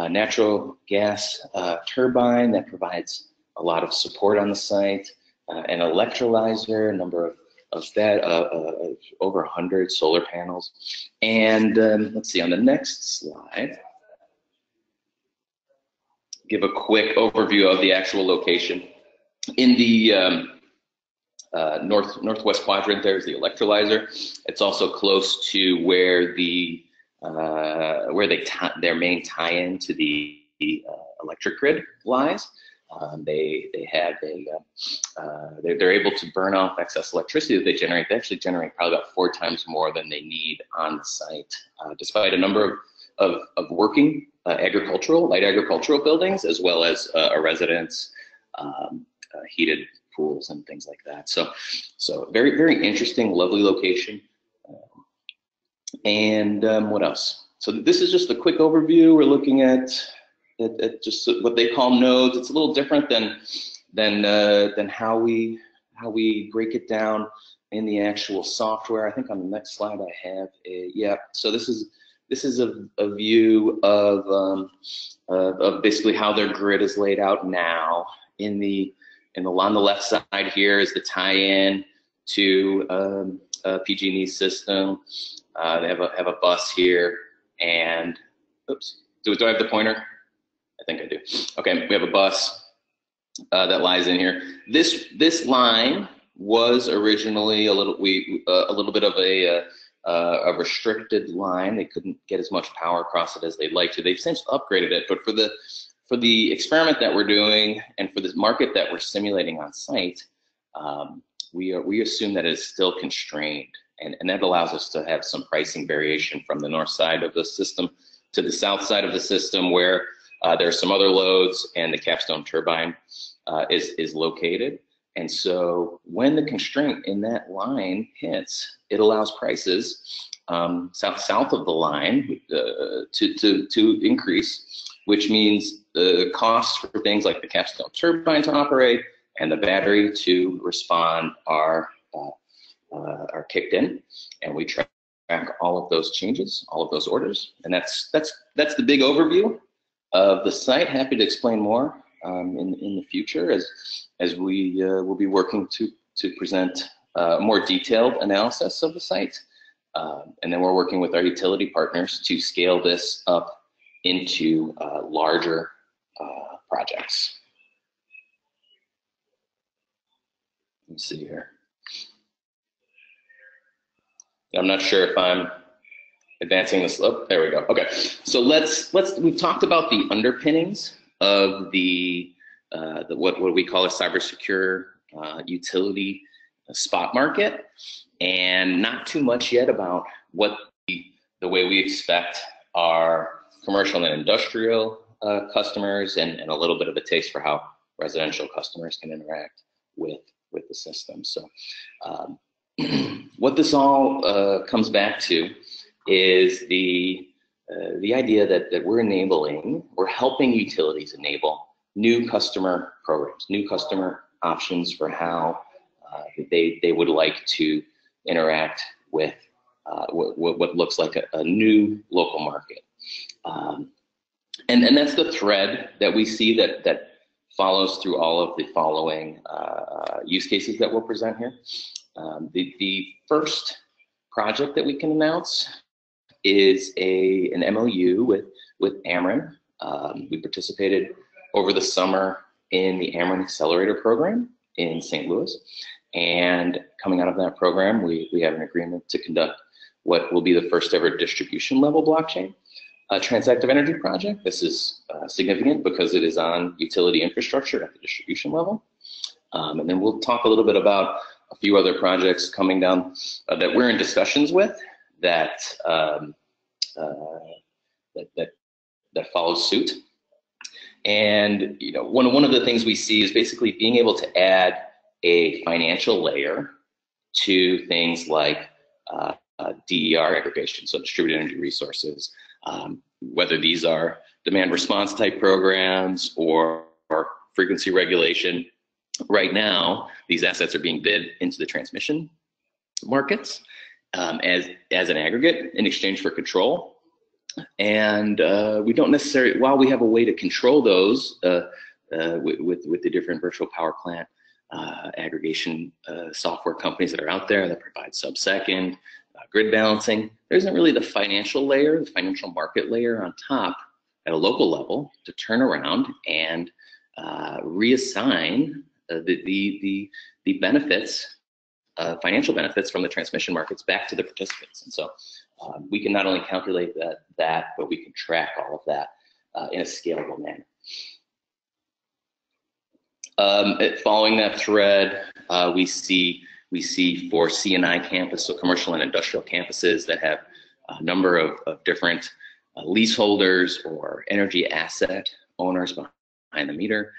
natural gas turbine that provides a lot of support on the site, an electrolyzer, a number of that, over 100 solar panels. And let's see, on the next slide, give a quick overview of the actual location. In the northwest quadrant, there's the electrolyzer. It's also close to where their main tie-in to the electric grid lies. They're able to burn off excess electricity that they generate. They actually generate probably about 4 times more than they need on the site, despite a number of working light agricultural buildings, as well as a residence, heated pools and things like that. So very, very interesting, lovely location. And what else? So this is just a quick overview. We're looking at just what they call nodes. It's a little different than how we break it down in the actual software. I think on the next slide I have so this is a view of basically how their grid is laid out now. On the left side here is the tie-in to a PG&E system. They have a bus here, and oops, do I have the pointer? I think I do. Okay, we have a bus that lies in here. This line was originally a little bit of a restricted line. They couldn't get as much power across it as they'd like to. They've since upgraded it, but for the experiment that we're doing and for this market that we're simulating on site, we assume that it is still constrained, and that allows us to have some pricing variation from the north side of the system to the south side of the system, where there are some other loads and the Capstone turbine is located. And so when the constraint in that line hits, it allows prices south of the line to increase, which means the costs for things like the Capstone turbine to operate and the battery to respond are kicked in, and we track all of those changes, all of those orders, and that's the big overview of the site. Happy to explain more in the future as we will be working to present more detailed analysis of the site, and then we're working with our utility partners to scale this up into larger projects. Let's see here. I'm not sure if I'm advancing this. Oh, there we go. Okay, so we've talked about the underpinnings of the what we call a cybersecure utility spot market, and not too much yet about what the way we expect our commercial and industrial customers, and a little bit of a taste for how residential customers can interact with the system. So what this all comes back to is the idea that we're helping utilities enable new customer programs, new customer options for how they would like to interact with what looks like a new local market. And that's the thread that we see that follows through all of the following use cases that we'll present here. The first project that we can announce is an MOU with Ameren. We participated over the summer in the Ameren Accelerator program in St. Louis, and coming out of that program, we have an agreement to conduct what will be the first ever distribution level blockchain transactive energy project. This is significant because it is on utility infrastructure at the distribution level. And then we'll talk a little bit about a few other projects coming down that we're in discussions with that follow suit. And one of the things we see is basically being able to add a financial layer to things like DER aggregation, so distributed energy resources, whether these are demand response type programs or frequency regulation. Right now, these assets are being bid into the transmission markets as an aggregate in exchange for control. And we don't necessarily, while we have a way to control those with the different virtual power plant aggregation software companies that are out there that provide sub-second grid balancing, there isn't really the financial layer, the financial market layer on top at a local level to turn around and reassign the benefits, financial benefits from the transmission markets back to the participants. And so we can not only calculate that, but we can track all of that in a scalable manner. Following that thread, we see for C&I campus, so commercial and industrial campuses that have a number of different leaseholders or energy asset owners behind the meter.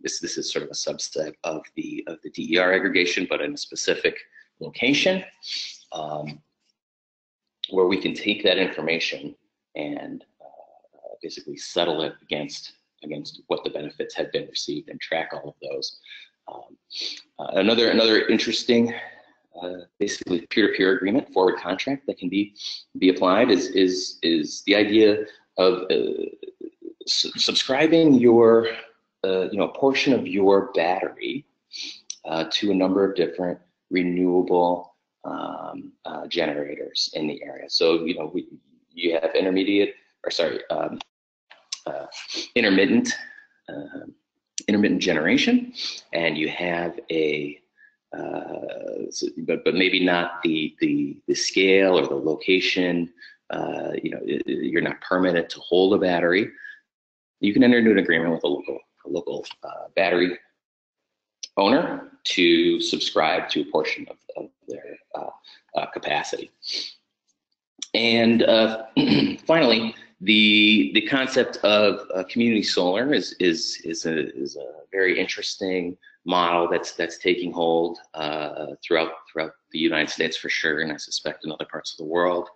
This is sort of a subset of the DER aggregation, but in a specific location, where we can take that information and basically settle it against what the benefits had been received and track all of those. Another interesting, basically peer-to-peer agreement, forward contract that can be applied is the idea of subscribing your a portion of your battery to a number of different renewable generators in the area. So you have intermittent generation, and you have but maybe not the scale or the location. You're not permitted to hold a battery. You can enter into an agreement with a local battery owner to subscribe to a portion of their capacity. And finally, the concept of community solar is a very interesting model that's taking hold throughout the United States for sure, and I suspect in other parts of the world.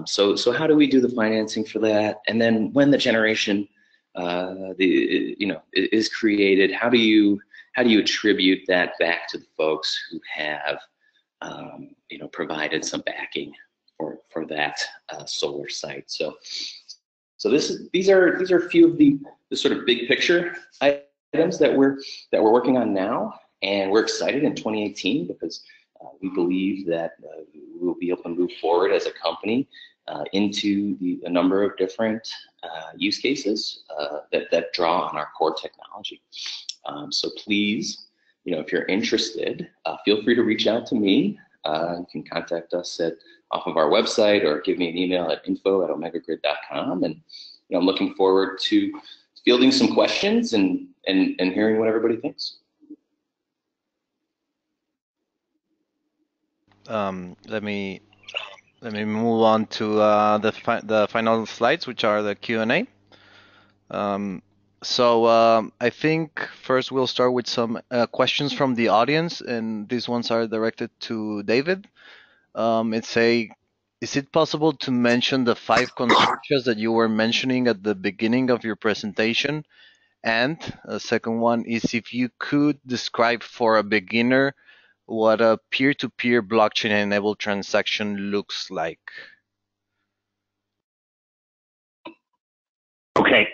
So how do we do the financing for that? And then when the generation is created, how do you attribute that back to the folks who have provided some backing for that solar site? So these are a few of the sort of big picture items that we're working on now, and we're excited in 2018 because we believe that we'll be able to move forward as a company into a number of different use cases that draw on our core technology. So please, if you're interested, feel free to reach out to me. You can contact us off of our website or give me an email at info@omegagrid.com. And I'm looking forward to fielding some questions and hearing what everybody thinks.
Let me move on to the final slides, which are the Q&A. So I think first we'll start with some questions from the audience, and these ones are directed to David. Is it possible to mention the 5 consortia that you were mentioning at the beginning of your presentation? And the second one is if you could describe for a beginner what a peer-to-peer blockchain-enabled transaction looks like.
Okay.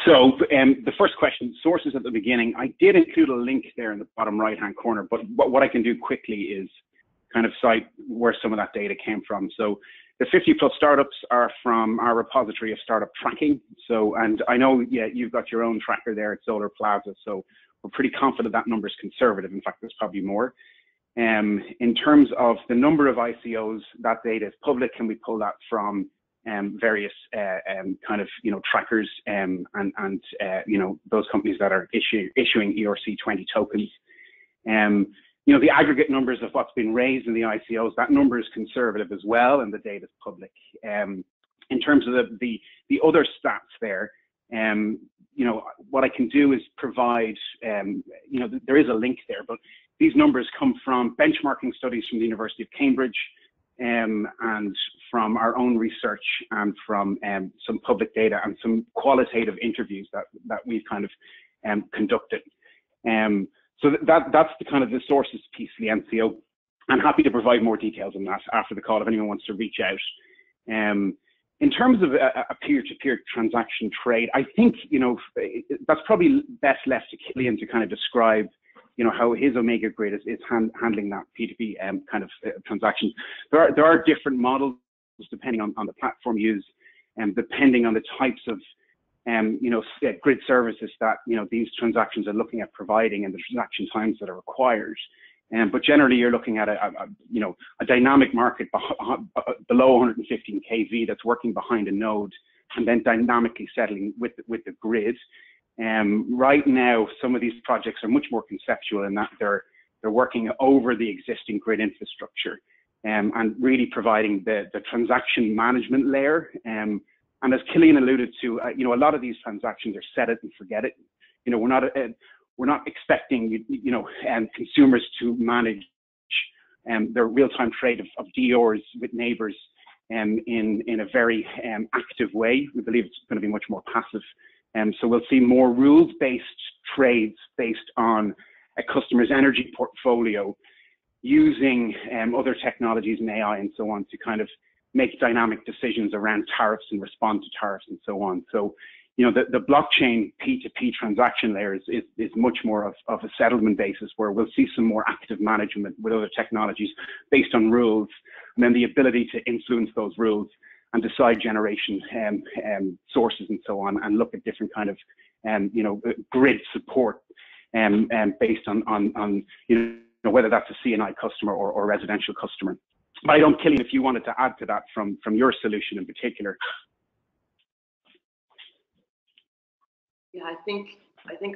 So the first question, sources at the beginning, I did include a link there in the bottom right-hand corner, but what I can do quickly is kind of cite where some of that data came from. So the 50+ startups are from our repository of startup tracking. So, and I know, yeah, you've got your own tracker there at Solarplaza, so we're pretty confident that number is conservative. In fact, there's probably more. In terms of the number of ICOs, that data is public, and we pull that from various kind of trackers and those companies that are issuing ERC20 tokens. The aggregate numbers of what's been raised in the ICOs, that number is conservative as well, and the data is public. in terms of the other stats there, what I can do is provide, there is a link there, but these numbers come from benchmarking studies from the University of Cambridge, and from our own research, and from some public data and some qualitative interviews that we've kind of conducted. So that's the kind of the sources piece of the MCO. I'm happy to provide more details on that after the call if anyone wants to reach out. In terms of a peer-to-peer transaction trade, I think, that's probably best left to Killian to kind of describe, how his Omega Grid is handling that P2P kind of transactions. There are different models depending on the platform used, and depending on the types of, grid services that, these transactions are looking at providing and the transaction times that are required. But generally, you're looking at a dynamic market below 115 kV that's working behind a node and then dynamically settling with the grid. Right now, some of these projects are much more conceptual in that they're working over the existing grid infrastructure, and really providing the transaction management layer. And as Killian alluded to, a lot of these transactions are set it and forget it. We're not expecting, consumers to manage their real-time trade of DORs with neighbors in a very active way. We believe it's going to be much more passive. So we'll see more rules-based trades based on a customer's energy portfolio, using other technologies and AI and so on to kind of make dynamic decisions around tariffs and respond to tariffs and so on. So, the blockchain P2P transaction layer is much more of a settlement basis, where we'll see some more active management with other technologies based on rules, and then the ability to influence those rules and decide generation sources and so on, and look at different kind of grid support based on whether that's a C&I customer or a residential customer. But I don't, Killian, if you wanted to add to that from your solution in particular.
Yeah, I think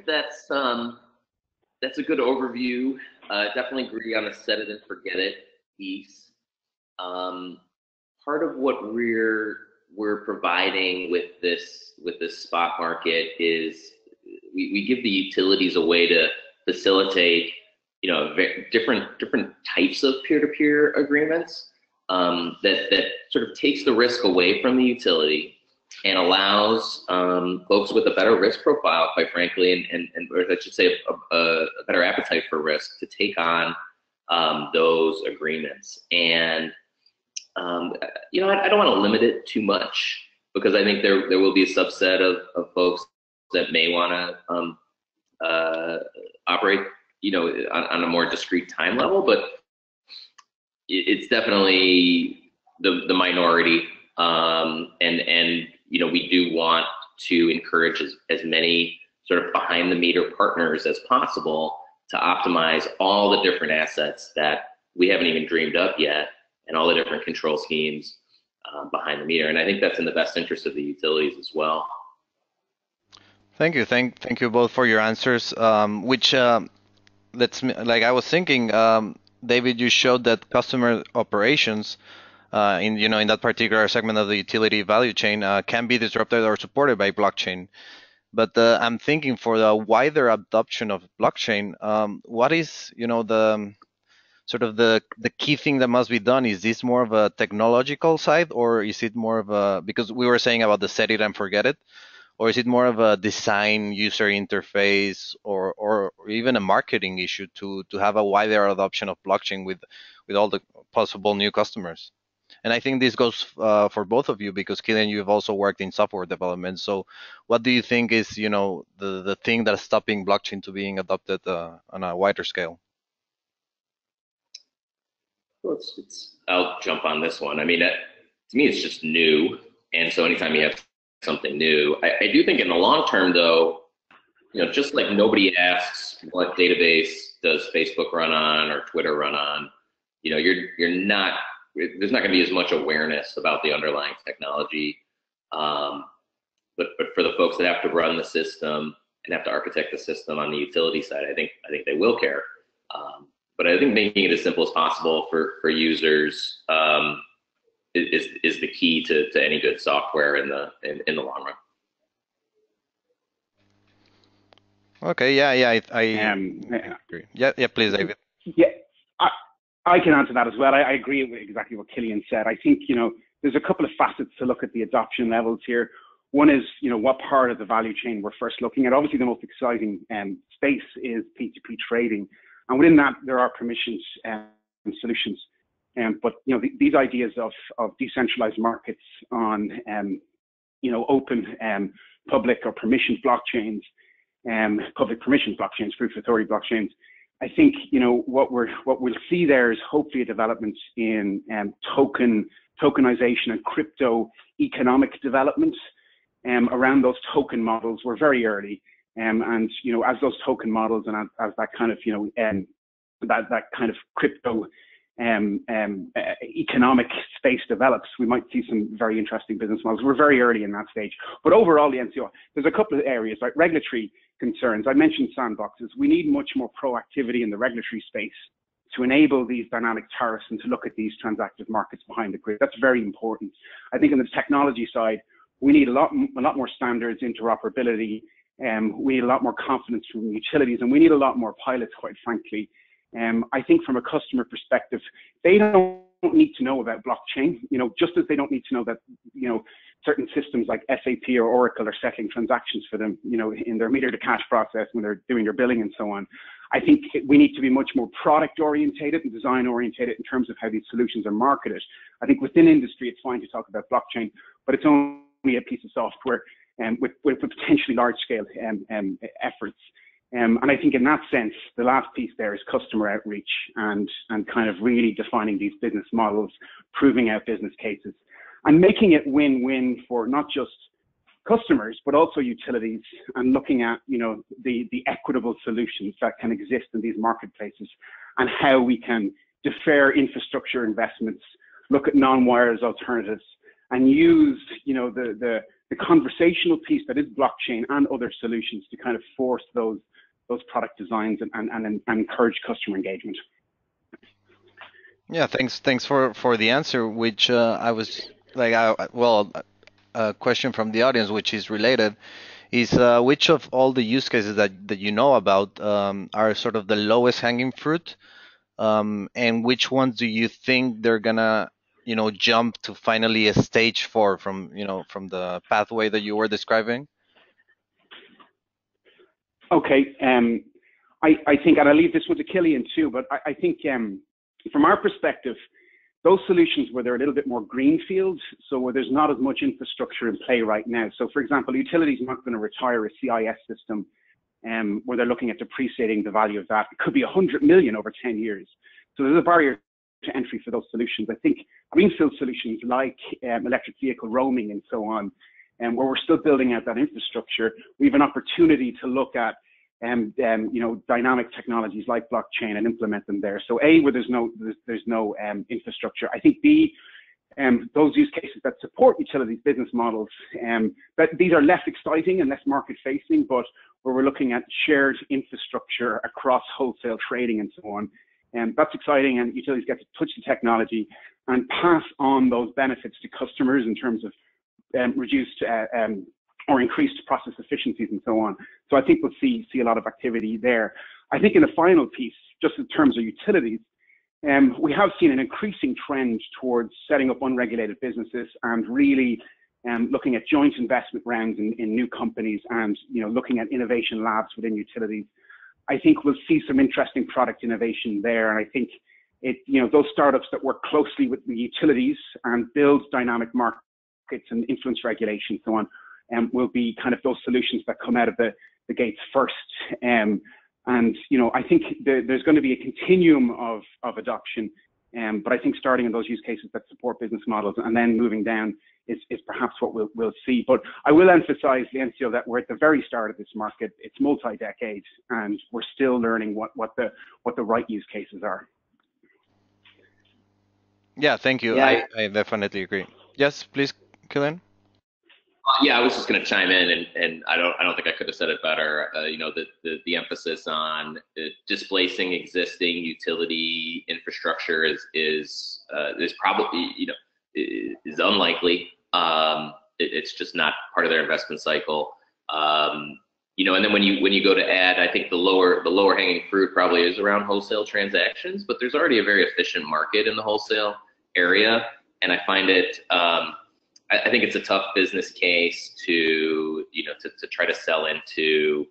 that's a good overview. Definitely agree on the set it and forget it piece. Part of what we're providing with this spot market is we give the utilities a way to facilitate different types of peer-to-peer agreements that sort of takes the risk away from the utility and allows folks with a better risk profile, quite frankly, and or I should say a better appetite for risk to take on those agreements. And I don't want to limit it too much, because I think there will be a subset of folks that may want to operate on a more discrete time level, but it's definitely the minority. And we do want to encourage as many sort of behind the meter partners as possible to optimize all the different assets that we haven't even dreamed up yet, and all the different control schemes behind the meter. And I think that's in the best interest of the utilities as well.
Thank you. Thank you both for your answers. Which like I was thinking, David, you showed that customer operations in that particular segment of the utility value chain can be disrupted or supported by blockchain. But I'm thinking, for the wider adoption of blockchain, what is the sort of the key thing that must be done? Is this more of a technological side, or is it more of a, because we were saying about the set it and forget it, or is it more of a design, user interface, or even a marketing issue to have a wider adoption of blockchain with all the possible new customers? And I think this goes for both of you, because Killian, you've also worked in software development. So what do you think is the thing that's stopping blockchain to being adopted on a wider scale?
Well, I'll jump on this one. I mean, to me, it's just new. And so anytime you have something new, I do think in the long term, though, just like nobody asks what database does Facebook run on or Twitter run on, there's not going to be as much awareness about the underlying technology. But for the folks that have to run the system and have to architect the system on the utility side, I think they will care. But I think making it as simple as possible for users is the key to any good software in the long run.
Okay, yeah, I
Yeah.
agree. Yeah, please, David.
Yeah, I can answer that as well. I agree with exactly what Killian said. I think, there's a couple of facets to look at the adoption levels here. One is, what part of the value chain we're first looking at. Obviously, the most exciting space is P2P trading. And within that, there are permissions solutions. But, these ideas of decentralized markets on, open public or permissioned blockchains, public permissions blockchains, proof of authority blockchains. I think what we'll see there is hopefully a development in tokenization and crypto economic development around those token models. We're very early, and as those token models and as that kind of that kind of crypto economic space develops, we might see some very interesting business models. We're very early in that stage. But overall, the NCO, there's a couple of areas, like regulatory concerns. I mentioned sandboxes. We need much more proactivity in the regulatory space to enable these dynamic tariffs and to look at these transactive markets behind the grid. That's very important. I think on the technology side, we need a lot more standards, interoperability. We need a lot more confidence from utilities, and we need a lot more pilots, quite frankly. I think from a customer perspective, they don't need to know about blockchain, just as they don't need to know that, certain systems like SAP or Oracle are settling transactions for them, in their meter to cash process when they're doing their billing and so on. I think we need to be much more product orientated and design orientated in terms of how these solutions are marketed. I think within industry, it's fine to talk about blockchain, but it's only a piece of software with potentially large scale efforts. And I think in that sense, the last piece there is customer outreach and kind of really defining these business models, proving out business cases, and making it win-win for not just customers, but also utilities, and looking at, the equitable solutions that can exist in these marketplaces and how we can defer infrastructure investments, look at non-wires alternatives, and use, the conversational piece that is blockchain and other solutions to kind of force those product designs and encourage customer engagement.
Yeah, thanks for the answer, which I was like, a question from the audience, which is related, is which of all the use cases that you know about are sort of the lowest hanging fruit, and which ones do you think they're gonna jump to finally a stage 4 from the pathway that you were describing?
Okay, I think, and I'll leave this one to Killian too, but I think from our perspective, those solutions where they're a little bit more greenfield, so where there's not as much infrastructure in play right now. So for example, utilities are not going to retire a CIS system where they're looking at depreciating the value of that. It could be 100 million over 10 years. So there's a barrier to entry for those solutions. I think greenfield solutions like electric vehicle roaming and so on, where we're still building out that infrastructure, we have an opportunity to look at dynamic technologies like blockchain and implement them there. So A, where there's no infrastructure. I think B, those use cases that support utilities business models, that these are less exciting and less market facing, but where we're looking at shared infrastructure across wholesale trading and so on. That's exciting, and utilities get to touch the technology and pass on those benefits to customers in terms of reduced or increased process efficiencies and so on. So I think we'll see a lot of activity there. I think in the final piece, just in terms of utilities, we have seen an increasing trend towards setting up unregulated businesses and really looking at joint investment rounds in new companies and looking at innovation labs within utilities. I think we'll see some interesting product innovation there, and I think those startups that work closely with the utilities and build dynamic markets and influence regulation and so on, will be kind of those solutions that come out of the gates first. And I think there's going to be a continuum of adoption, but I think starting in those use cases that support business models and then moving down is perhaps what we'll see. But I will emphasize, Leoncio, that we're at the very start of this market. It's multi-decade, and we're still learning what the right use cases are.
Yeah, thank you.
Yeah.
I definitely agree. Yes, please, Killian.
Yeah, I was just going to chime in, and I don't think I could have said it better. The emphasis on displacing existing utility infrastructure is probably is unlikely. It's just not part of their investment cycle. And then when you go to add, I think the lower hanging fruit probably is around wholesale transactions, but there's already a very efficient market in the wholesale area, and I find it. I think it's a tough business case to try to sell into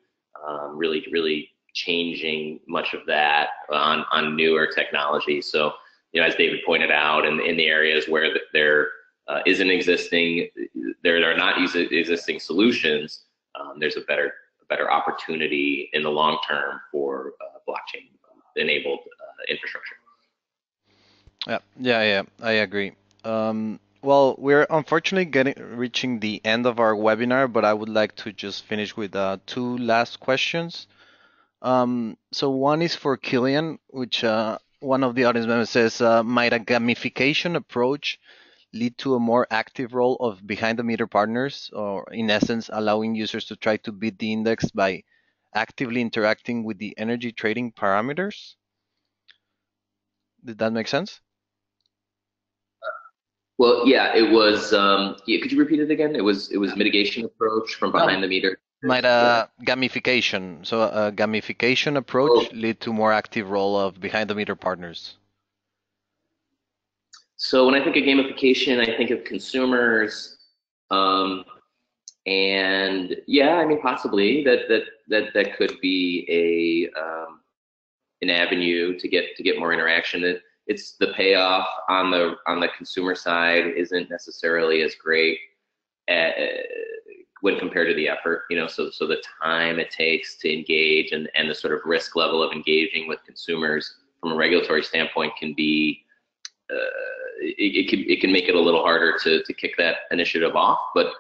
really changing much of that on newer technology. So as David pointed out, in the areas where there are not existing solutions, there's a better opportunity in the long term for blockchain enabled infrastructure.
Yeah, I agree. Well, we're unfortunately reaching the end of our webinar, but I would like to just finish with two last questions. So one is for Killian, which one of the audience members says, might a gamification approach lead to a more active role of behind-the-meter partners, or in essence, allowing users to try to beat the index by actively interacting with the energy trading parameters? Did that make sense?
Well, yeah, it was. Could you repeat it again? It was mitigation approach from behind the meter.
Might a gamification, so a gamification approach lead to more active role of behind-the-meter partners?
So when I think of gamification, I think of consumers, and yeah, I mean possibly that could be an avenue to get more interaction. It's the payoff on the consumer side isn't necessarily as great when compared to the effort, so the time it takes to engage and the sort of risk level of engaging with consumers from a regulatory standpoint can be it can make it a little harder to kick that initiative off, but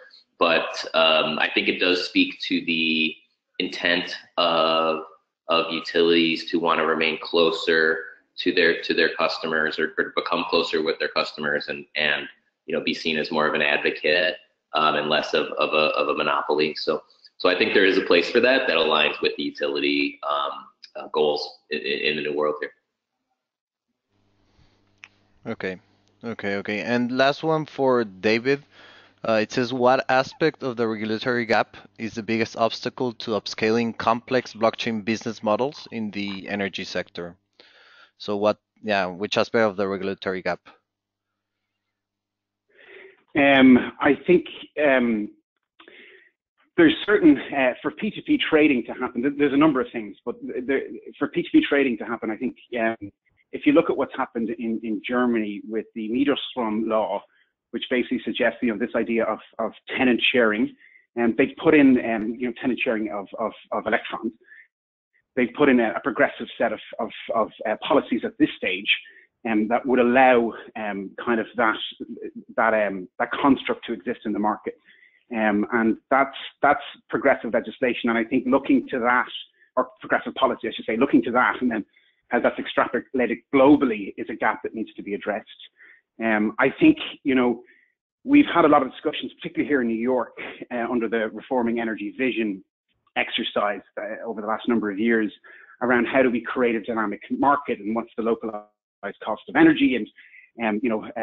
I think it does speak to the intent of utilities to want to remain closer to their customers, or become closer with their customers, and be seen as more of an advocate and less of a monopoly. So I think there is a place for that aligns with the utility goals in the new world here.
Okay. And last one for David. It says, what aspect of the regulatory gap is the biggest obstacle to upscaling complex blockchain business models in the energy sector? So which aspect of the regulatory gap?
I think there's certain, for P2P trading to happen, there's a number of things, but for P2P trading to happen, I think if you look at what's happened in Germany with the Mieterstrom law, which basically suggests this idea of tenant sharing, and they've put in tenant sharing of electrons. They've put in a progressive set of policies at this stage, and that would allow kind of that construct to exist in the market, and that's progressive legislation. And I think looking to that, or progressive policy, I should say, looking to that, and then how that's extrapolated globally is a gap that needs to be addressed. I think, we've had a lot of discussions, particularly here in New York, under the Reforming Energy Vision exercise over the last number of years, around how do we create a dynamic market, and what's the localized cost of energy, and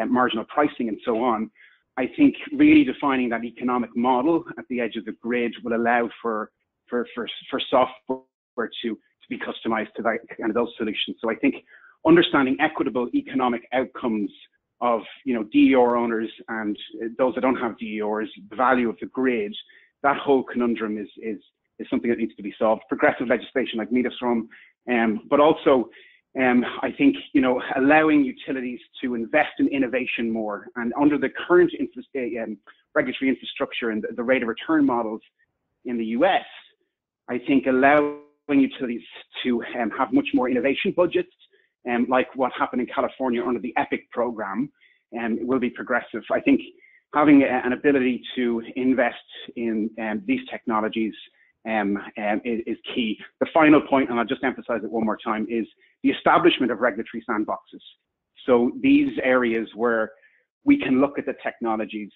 marginal pricing, and so on. I think really defining that economic model at the edge of the grid will allow for software to be customized to that kind of those solutions. So I think understanding equitable economic outcomes of DER owners and those that don't have DERs, the value of the grid, that whole conundrum is something that needs to be solved. Progressive legislation like Mieterstrom, but also I think allowing utilities to invest in innovation more, and under the current regulatory infrastructure and the rate of return models in the US, I think allowing utilities to have much more innovation budgets, like what happened in California under the EPIC program, will be progressive. I think having an ability to invest in these technologies is key. The final point, and I'll just emphasize it one more time, is the establishment of regulatory sandboxes. So these areas where we can look at the technologies,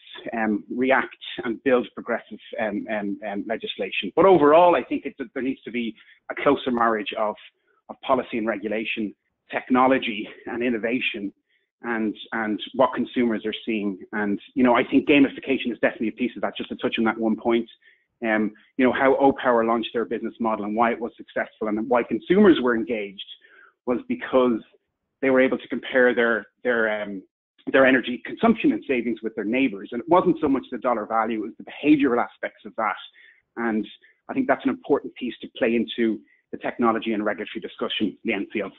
react, and build progressive legislation. But overall, I think there needs to be a closer marriage of policy and regulation, technology and innovation, and what consumers are seeing. And, I think gamification is definitely a piece of that. Just to touch on that one point, how O-Power launched their business model and why it was successful and why consumers were engaged was because they were able to compare their energy consumption and savings with their neighbors. And it wasn't so much the dollar value, it was the behavioral aspects of that. And I think that's an important piece to play into the technology and regulatory discussion, Liancio.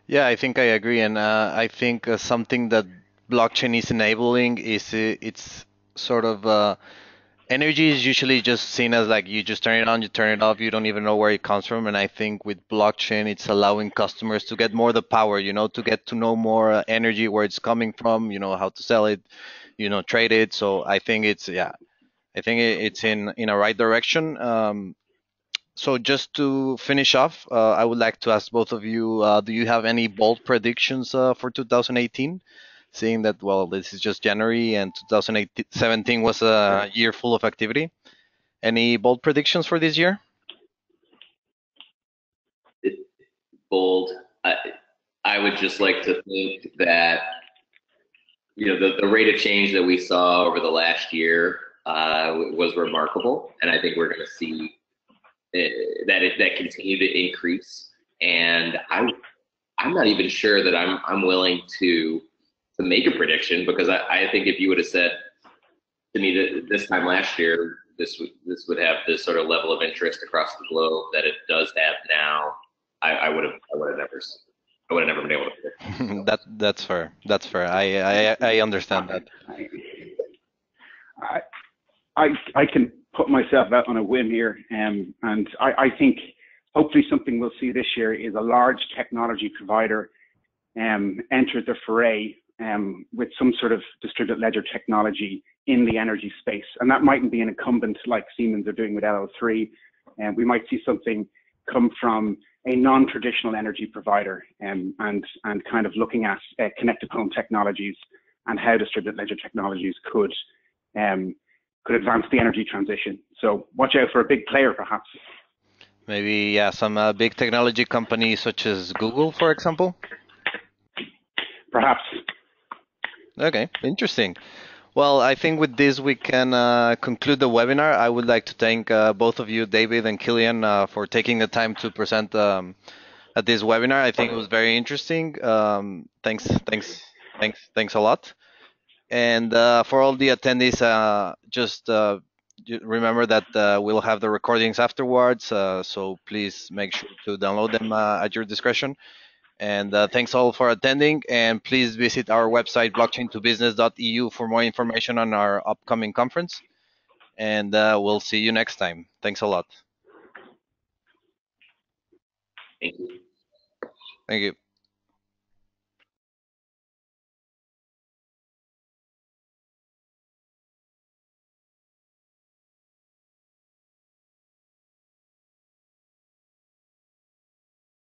Yeah, I think I agree, and I think something that blockchain is enabling is it's sort of energy is usually just seen as like you just turn it on, you turn it off, you don't even know where it comes from. And I think with blockchain, it's allowing customers to get more the power, to get to know more energy, where it's coming from, how to sell it, trade it. So I think it's in a right direction. So just to finish off, I would like to ask both of you, do you have any bold predictions for 2018? Seeing that, well, this is just January and 2017 was a year full of activity. Any bold predictions for this year?
Bold. I would just like to think that, the rate of change that we saw over the last year was remarkable. And I think we're going to see that continue to increase. And I'm not even sure that I'm willing to make a prediction, because I think if you would have said to me that this time last year this would have this sort of level of interest across the globe that it does have now, I would have never been able to predict.
That's fair. That's fair. I understand that.
I can put myself out on a whim here, and I think hopefully something we'll see this year is a large technology provider enter the foray with some sort of distributed ledger technology in the energy space. And that mightn't be an incumbent like Siemens are doing with LO3. And we might see something come from a non-traditional energy provider and kind of looking at connected home technologies and how distributed ledger technologies could advance the energy transition. So watch out for a big player, perhaps.
Maybe, yeah, some big technology companies such as Google, for example?
Perhaps.
Okay, interesting. Well, I think with this we can conclude the webinar. I would like to thank both of you, David and Killian, for taking the time to present at this webinar. I think it was very interesting. Thanks a lot. And for all the attendees, just remember that we'll have the recordings afterwards. So please make sure to download them at your discretion. And thanks all for attending. And please visit our website, blockchain2business.eu, for more information on our upcoming conference. And we'll see you next time. Thanks a lot.
Thank you.
Thank you.